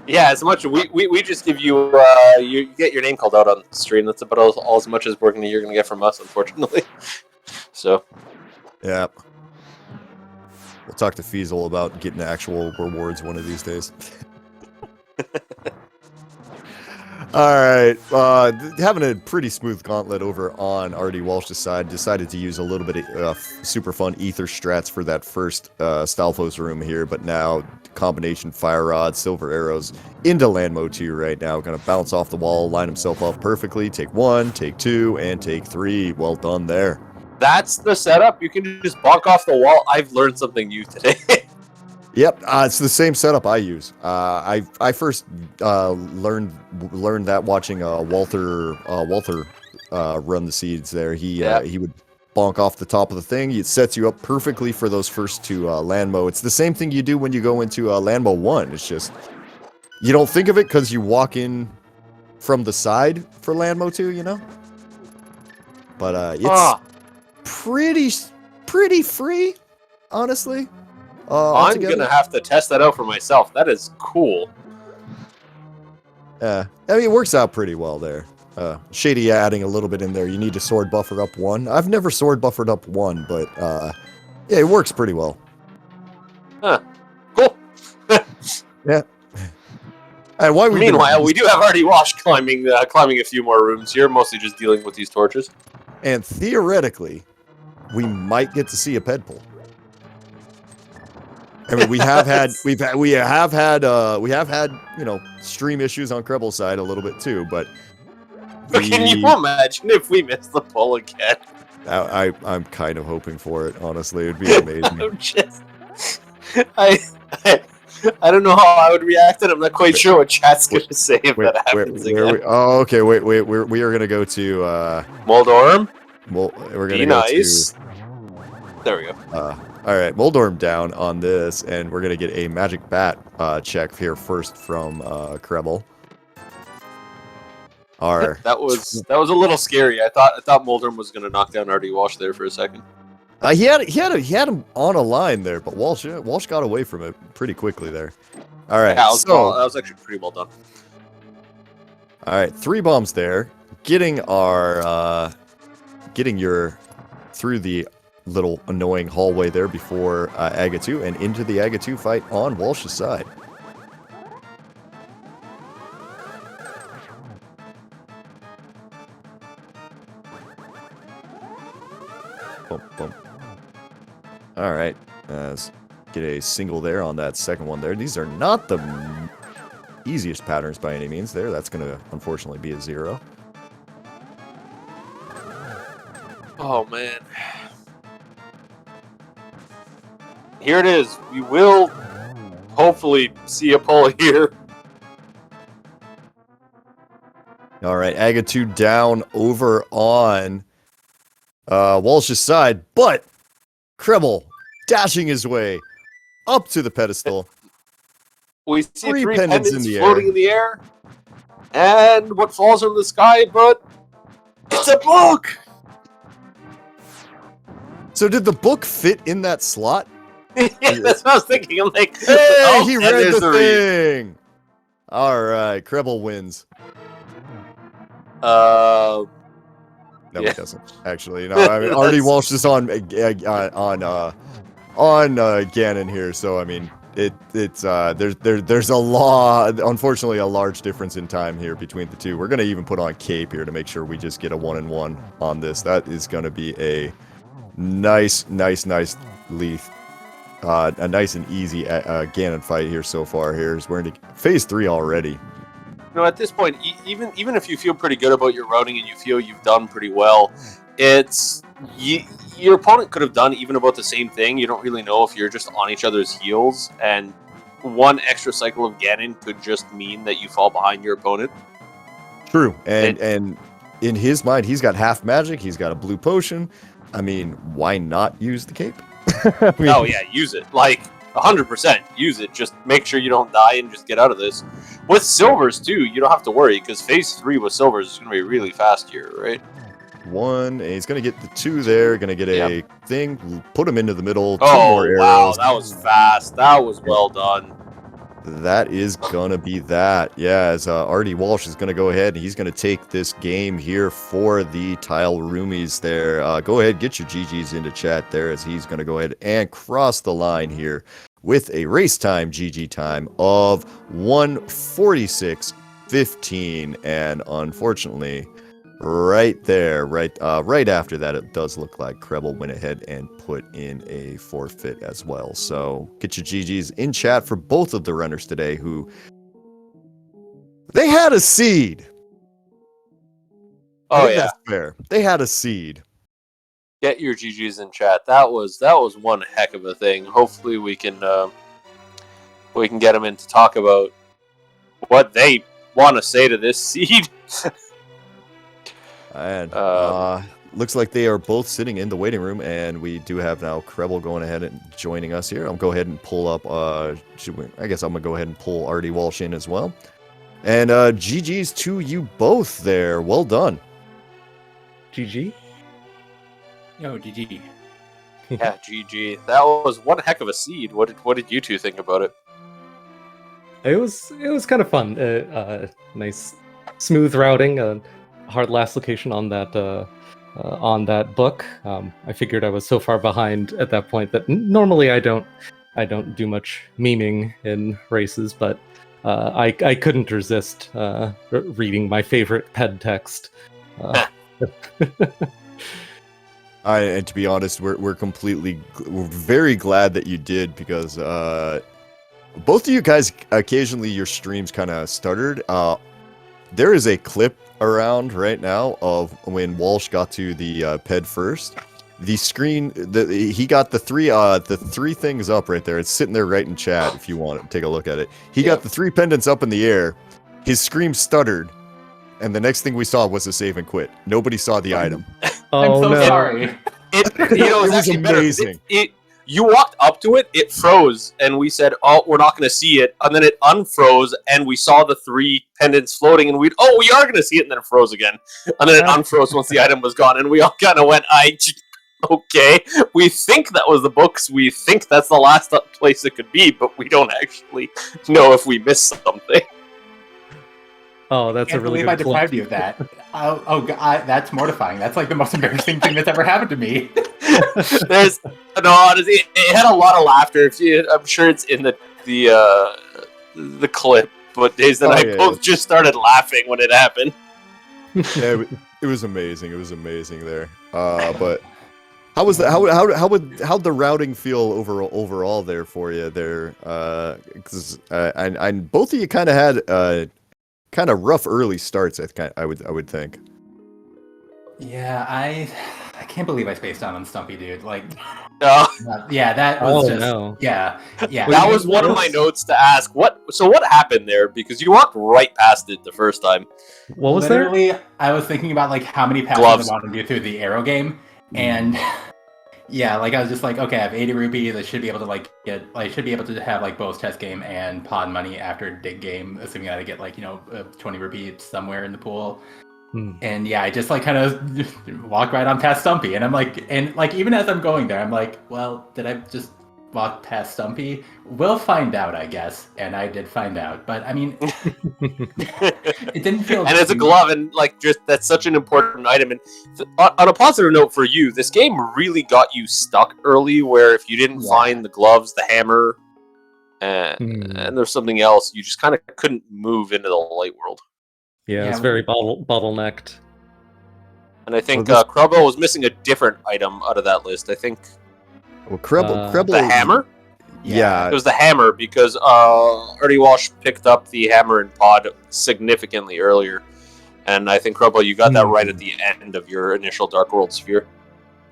Yeah, as much we just give you you get your name called out on stream. That's about all as much as you're gonna get from us, unfortunately. So. Yeah. We'll talk to Feasel about getting actual rewards one of these days. Alright, having a pretty smooth gauntlet over on RD Walsh's side. Decided to use a little bit of super fun ether strats for that first Stalfos room here, but now combination fire rod, silver arrows into land mode 2 right now. Gonna bounce off the wall, line himself up perfectly. Take 1, take 2, and take 3. Well done there. That's the setup. You can just bonk off the wall. I've learned something new today. Yep, it's the same setup I use. I first learned that watching Walter run the seeds there. He would bonk off the top of the thing. It sets you up perfectly for those first 2 Landmo. It's the same thing you do when you go into Landmo 1. It's just you don't think of it because you walk in from the side for Landmo 2, you know. But it's pretty free, honestly. I'm gonna have to test that out for myself. That is cool. Yeah, I mean, it works out pretty well there. Shady adding a little bit in there. You need to sword buffer up 1. I've never sword buffered up 1, but yeah, it works pretty well. Huh. Cool. Yeah. And why we Meanwhile, we do have already Wash climbing a few more rooms here, mostly just dealing with these torches. And theoretically, we might get to see a ped pull. I mean, we have had stream issues on Krebel's side a little bit too, but Can you imagine if we miss the pull again? I'm kind of hoping for it. Honestly, it'd be amazing. I don't know how I would react, and I'm not quite sure what chat's going to say if that happens again. Okay, wait. We are gonna go to Moldorm. We're gonna Be go nice. There we go. All right, Moldorm down on this, and we're gonna get a magic bat check here first from Krebel. That was a little scary. I thought Moldorm was going to knock down RD Walsh there for a second. He had him on a line there, but Walsh got away from it pretty quickly there. All right, yeah, that was actually pretty well done. All right, 3 bombs there, getting your through the little annoying hallway there before Aga 2 and into the Aga 2 fight on Walsh's side. Boom, boom. All right, let's get a single there on that second one there. These are not the easiest patterns by any means there. That's going to unfortunately be a 0. Oh, man. Here it is. We will hopefully see a pull here. All right, Aga 2 down over on Walsh's side, but Krebel dashing his way up to the pedestal. We see 3 pendants pendants floating in the air. And what falls from the sky, but it's a book! So did the book fit in that slot? Yeah, that's what I was thinking. I'm like, hey, he read the thing! All right, Krebel wins. No, he doesn't. Actually, no. I mean, RD Walsh is on Ganon here, so I mean, there's unfortunately a large difference in time here between the two. We're gonna even put on Cape here to make sure we just get a 1-1 on this. That is gonna be a nice leaf. A nice and easy Ganon fight here so far. We're into phase 3 already. At this point, even if you feel pretty good about your routing and you feel you've done pretty well, your opponent could have done even about the same thing. You don't really know if you're just on each other's heels, and one extra cycle of Ganon could just mean that you fall behind your opponent. True, and in his mind, he's got half magic. He's got a blue potion. I mean, why not use the cape? Oh yeah, use it. Like 100%, use it. Just make sure you don't die and just get out of this. With silvers too, you don't have to worry because phase 3 with silvers is going to be really fast here, right? 1, and he's going to get the 2 there. Going to get a thing. Put him into the middle. 2 more arrows. Wow, that was fast. That was well done. That is gonna be that. Yeah, as RD Walsh is gonna go ahead and he's gonna take this game here for the Tile Roomies there. Go ahead, get your GGs into chat there as he's gonna go ahead and cross the line here with a race time GG time of 1:46:15, and unfortunately, right there, right after that, it does look like Krebel went ahead and put in a forfeit as well. So get your GGs in chat for both of the runners today who they had a seed. Oh yeah, that's fair. They had a seed. Get your GGs in chat. That was one heck of a thing. Hopefully we can get them in to talk about what they want to say to this seed. And looks like they are both sitting in the waiting room, and we do have now Krebel going ahead and joining us here. I'll go ahead and pull up. I guess I'm gonna go ahead and pull RD Walsh in as well. And GG's to you both there. Well done. GG. Oh, GG. Yeah, GG. That was one heck of a seed. What did you two think about it? It was kind of fun. Nice, smooth routing. Hard last location on that book. I figured I was so far behind at that point that normally I don't I don't do much memeing in races, but I couldn't resist reading my favorite ped text. And to be honest, we're very glad that you did, because both of you guys, occasionally your streams kind of stuttered. There is a clip around right now of when Walsh got to the ped first. The screen, he got the three things up right there. It's sitting there right in chat if you want to take a look at it. He got the 3 pendants up in the air. His scream stuttered, and the next thing we saw was a save and quit. Nobody saw the item. I'm so no. sorry. It was actually amazing. Better. You walked up to it, it froze, and we said, "Oh, we're not going to see it." And then it unfroze, and we saw the 3 pendants floating, and we are going to see it, and then it froze again. And then it unfroze once the item was gone, and we all kind of went, okay, we think that was the books, we think that's the last place it could be, but we don't actually know if we missed something." Oh, that's Can't a really believe I good deprived clip. you of that. Oh, God, that's mortifying. That's like the most embarrassing thing that's ever happened to me. Honestly, it had a lot of laughter. I'm sure it's in the clip, but Days and I both just started laughing when it happened. Yeah, it was amazing. It was amazing there. But how was that? How'd the routing feel overall there for you there? Because and both of you kind of had kind of rough early starts. I would think. Yeah, I can't believe I spaced out on Stumpy, dude. Like, No. yeah, that was Oh, just no. yeah. That was one of my notes to ask. What happened there? Because you walked right past it the first time. What was there? Literally, I was thinking about like how many passes I wanted to do through the arrow game, and yeah, like I was just like, okay, I have 80 rupees. I should be able to have like both test game and pod money after dig game, assuming that I get like 20 rupees somewhere in the pool. And yeah, I just like kind of walk right on past Stumpy, and I'm like, even as I'm going there, I'm like, well, did I just walk past Stumpy? We'll find out, I guess. And I did find out, but I mean, it didn't feel. And it's a glove, and that's such an important item. And on a positive note for you, this game really got you stuck early, where if you didn't find the gloves, the hammer, and there's something else, you just kind of couldn't move into the light world. Yeah, it's very bottlenecked. And I think Krubbo was missing a different item out of that list. I think. Well, Krubbo, the hammer. Yeah, it was the hammer because Ernie Walsh picked up the hammer and pod significantly earlier, and I think Krubbo, you got that right at the end of your initial Dark World sphere.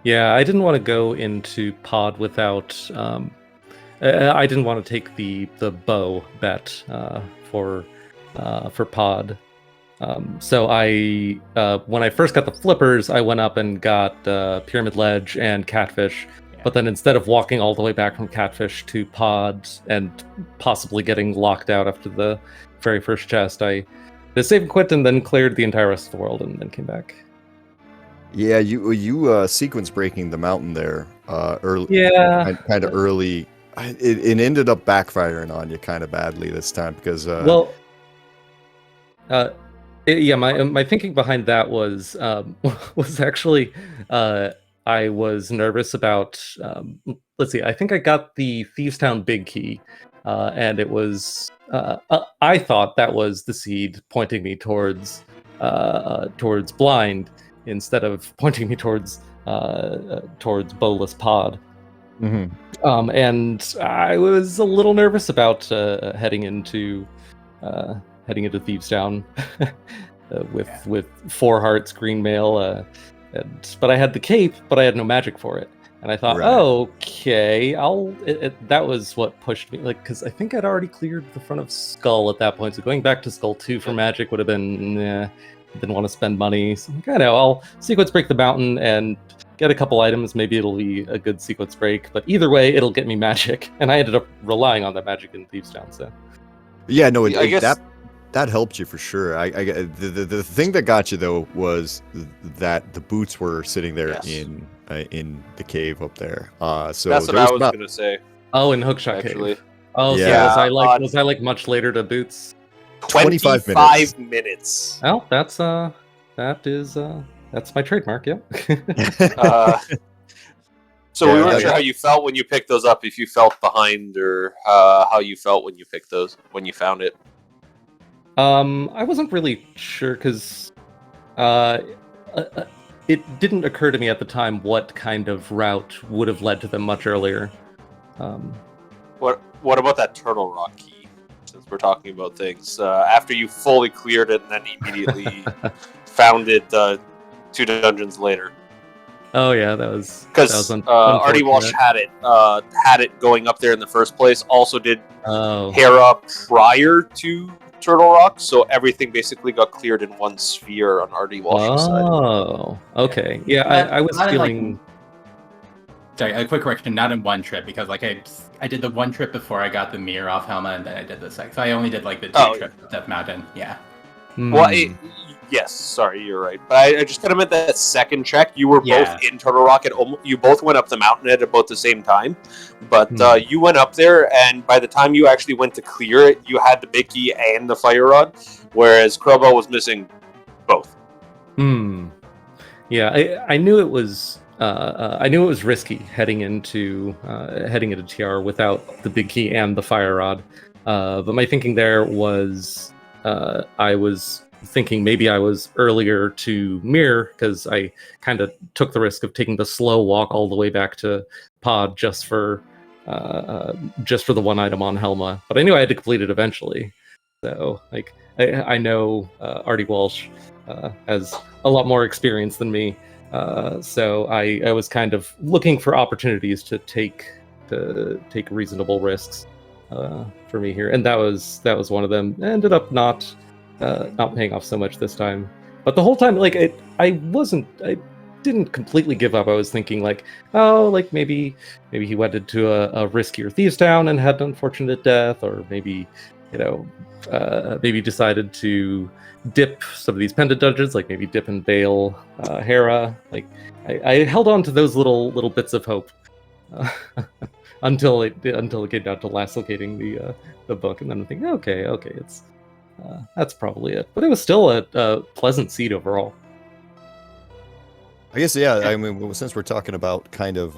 Yeah, I didn't want to go into pod without. I didn't want to take the bow bet for pod. So I, when I first got the flippers, I went up and got Pyramid Ledge and Catfish. But then instead of walking all the way back from Catfish to pod and possibly getting locked out after the very first chest, I did save and quit and then cleared the entire rest of the world and then came back. Yeah, you sequence breaking the mountain there early. Yeah, kind of early. It ended up backfiring on you kind of badly this time because. Yeah, my thinking behind that was actually I was nervous about. Let's see, I think I got the Thievestown Big Key, and it was. I thought that was the seed pointing me towards blind instead of pointing me towards bowless pod. Mm-hmm. And I was a little nervous about heading into Thievestown with 4 hearts, green mail, but I had the cape, but I had no magic for it. And I thought, okay, that was what pushed me, because I think I'd already cleared the front of Skull at that point, so going back to Skull 2 for magic would have been, didn't want to spend money, so I'm like, I'll sequence break the mountain and get a couple items, maybe it'll be a good sequence break, but either way, it'll get me magic, and I ended up relying on that magic in Thievestown, so. Yeah, no, I guess that helped you for sure. The thing that got you though was that the boots were sitting there in the cave up there. So that's what I was gonna say. Oh, in Hookshot actually. Cave. Oh, yeah. So was I like much later to boots? 25 minutes. Well, that's my trademark. Yeah. So Yeah, we weren't that- sure how you felt when you picked those up. If you felt behind, or how you felt when you picked those when you found it. I wasn't really sure because it didn't occur to me at the time what kind of route would have led to them much earlier. What about that Turtle Rock key? Since we're talking about things, after you fully cleared it and then immediately found it 2 dungeons later. Oh yeah, that was Because Artie Walsh had it going up there in the first place. Also did Hera prior to Turtle Rock, so everything basically got cleared in one sphere on Artie Walsh's side. Oh, okay. Yeah, I was feeling. Sorry, a quick correction. Not in one trip because like I did the one trip before I got the mirror off Helma, and then I did the second. So I only did like the 2 trips to Death Mountain. Yeah. Well, yes, sorry, you're right. But I just kind of meant that second check. You were both in Turtle Rock, and you both went up the mountain at about the same time. But you went up there, and by the time you actually went to clear it, you had the big key and the fire rod, whereas Crowbell was missing both. Yeah, I knew it was. I knew it was risky heading into TR without the big key and the fire rod. But my thinking there was. I was thinking maybe I was earlier to mirror because I kind of took the risk of taking the slow walk all the way back to Pod just for the one item on Helma. But I knew I had to complete it eventually. So like I know Artie Walsh has a lot more experience than me. So I was kind of looking for opportunities to take reasonable risks. For me here, and that was one of them. Ended up not paying off so much this time, but the whole time, like I didn't completely give up. I was thinking like, oh, like maybe he went into a riskier thieves town and had an unfortunate death, or maybe maybe decided to dip some of these pendant dungeons, like maybe dip and bail Hera. Like I held on to those little bits of hope. Until it came down to last locating the book, and then I think, okay, it's that's probably it. But it was still a pleasant seed overall. I guess, yeah. I mean, since we're talking about kind of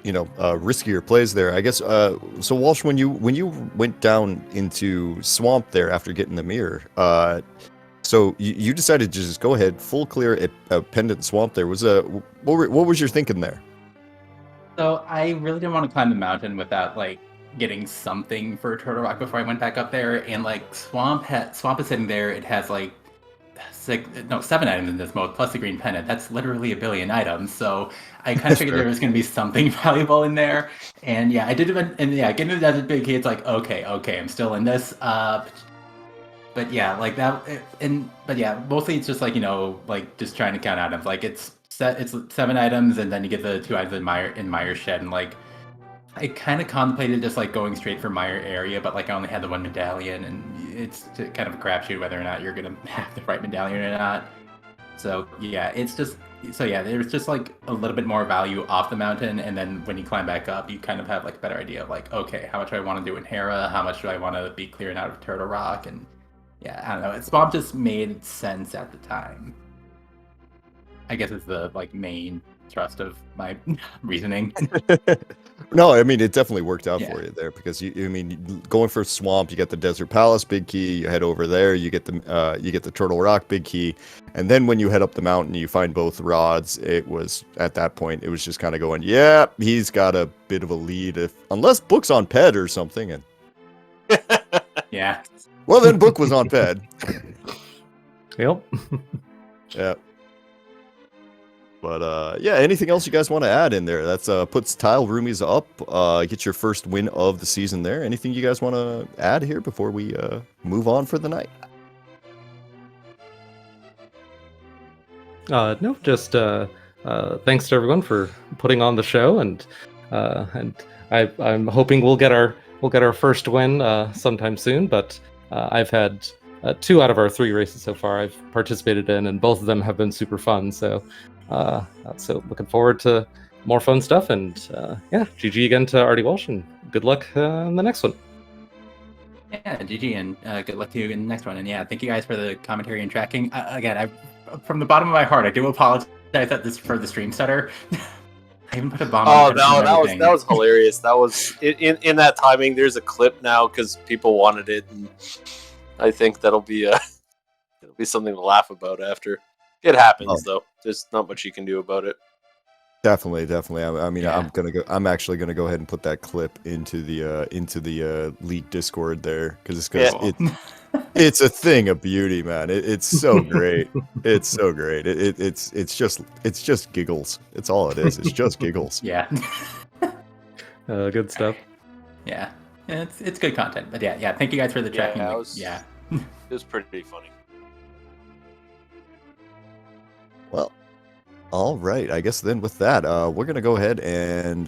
riskier plays there, I guess. So Walsh, when you went down into Swamp there after getting the mirror, so you decided to just go ahead, full clear a pendant Swamp. There was what was your thinking there? So I really didn't want to climb the mountain without like getting something for Turtle Rock before I went back up there. And like Swamp is sitting there. It has like 7 items in this mode plus the green pendant. That's literally 1 billion items. So I kind of figured there was going to be something valuable in there. And yeah, I did. And yeah, getting to the desert big key, it's like okay, I'm still in this. But yeah, like that. But yeah, mostly it's just like like just trying to count items. Like it's 7 items, and then you get the 2 items in Meyer's shed, and like I kind of contemplated just like going straight for Meyer area, but like I only had the 1 medallion, and it's kind of a crapshoot whether or not you're gonna have the right medallion or not. So yeah, there's just like a little bit more value off the mountain, and then when you climb back up, you kind of have like a better idea of like, okay, how much do I want to do in Hera? How much do I want to be clearing out of Turtle Rock? And yeah, I don't know. Swamp just made sense at the time. I guess it's the like main thrust of my reasoning. No, I mean it definitely worked out for you there because going for Swamp, you get the Desert Palace big key, you head over there, you get the Turtle Rock big key, and then when you head up the mountain, you find both rods. It was at that point, it was just kind of going, yeah, he's got a bit of a lead unless Book's on Ped or something, and yeah. Well, then Book was on Ped. Yep. Yeah. But yeah, anything else you guys want to add in there? That's puts Tile Roomies up. Get your first win of the season there. Anything you guys want to add here before we move on for the night? No, just thanks to everyone for putting on the show, and I'm hoping we'll get our first win sometime soon. But I've had 2 out of our 3 races so far I've participated in, and both of them have been super fun. So looking forward to more fun stuff, and yeah, GG again to Artie Walsh, and good luck in the next one. Yeah, GG, and good luck to you in the next one. And yeah, thank you guys for the commentary and tracking. Again, from the bottom of my heart, I do apologize for the stream stutter. I even put a bomb Oh on no, that was hilarious. That was in that timing. There's a clip now because people wanted it, and I think that'll be it'll be something to laugh about after. It happens though. There's not much you can do about it. Definitely. I mean, Yeah. I'm actually gonna go ahead and put that clip into the League Discord there because it's a thing of beauty, man. It's so great. It's so great. It's just giggles. It's all it is. It's just giggles. Yeah. Good stuff. Yeah. It's good content. But yeah. Thank you guys for the tracking. It was pretty funny. Well, all right. I guess then with that, we're gonna go ahead and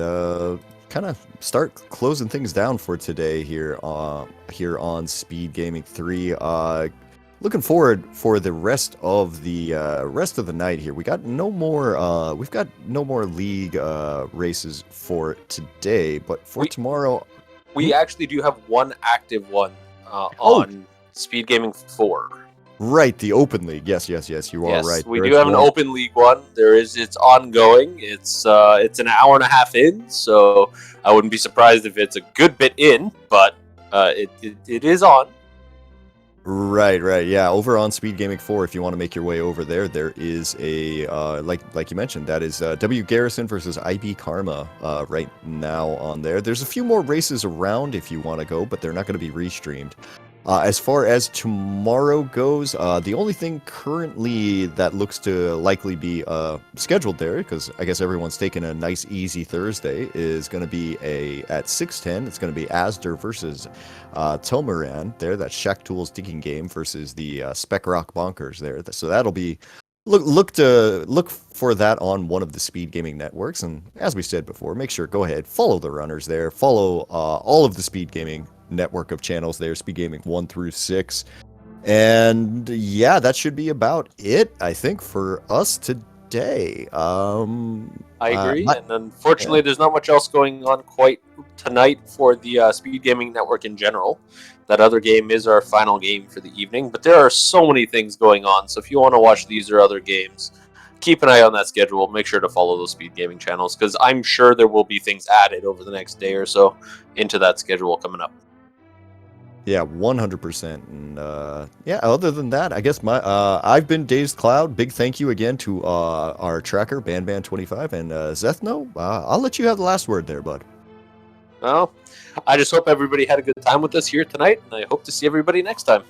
kind of start closing things down for today here on Speed Gaming 3. Looking forward for the rest of the night here. We've got no more league races for today, but for tomorrow we actually do have one active one on Speed Gaming 4. Right, the Open League. Yes, you are right. We do have an Open League one. It's ongoing. It's an hour and a half in, so I wouldn't be surprised if it's a good bit in, but it is on. Right. Yeah, over on Speed Gaming 4, if you want to make your way over there, there is a like you mentioned, that is W Garrison versus IB Karma right now on there. There's a few more races around if you want to go, but they're not going to be restreamed. As far as tomorrow goes, the only thing currently that looks to likely be scheduled there, because I guess everyone's taking a nice easy Thursday, is going to be at 6:10. It's going to be Asder versus Tomaran there. That's Shack Tools digging game versus the Spec Rock Bonkers there. So that'll be look for that on one of the Speed Gaming networks. And as we said before, make sure go ahead, follow the runners there, follow all of the Speed Gaming network of channels there, Speed Gaming 1 through 6. And yeah, that should be about it, I think, for us today. I agree, and unfortunately, there's not much else going on quite tonight for the Speed Gaming Network in general. That other game is our final game for the evening, but there are so many things going on, so if you want to watch these or other games, keep an eye on that schedule. Make sure to follow those Speed Gaming channels, because I'm sure there will be things added over the next day or so into that schedule coming up. Yeah, 100%. And yeah, other than that, I guess I've been Dazed Cloud. Big thank you again to our tracker, BanBan25, and Zethno. I'll let you have the last word there, bud. Well, I just hope everybody had a good time with us here tonight, and I hope to see everybody next time.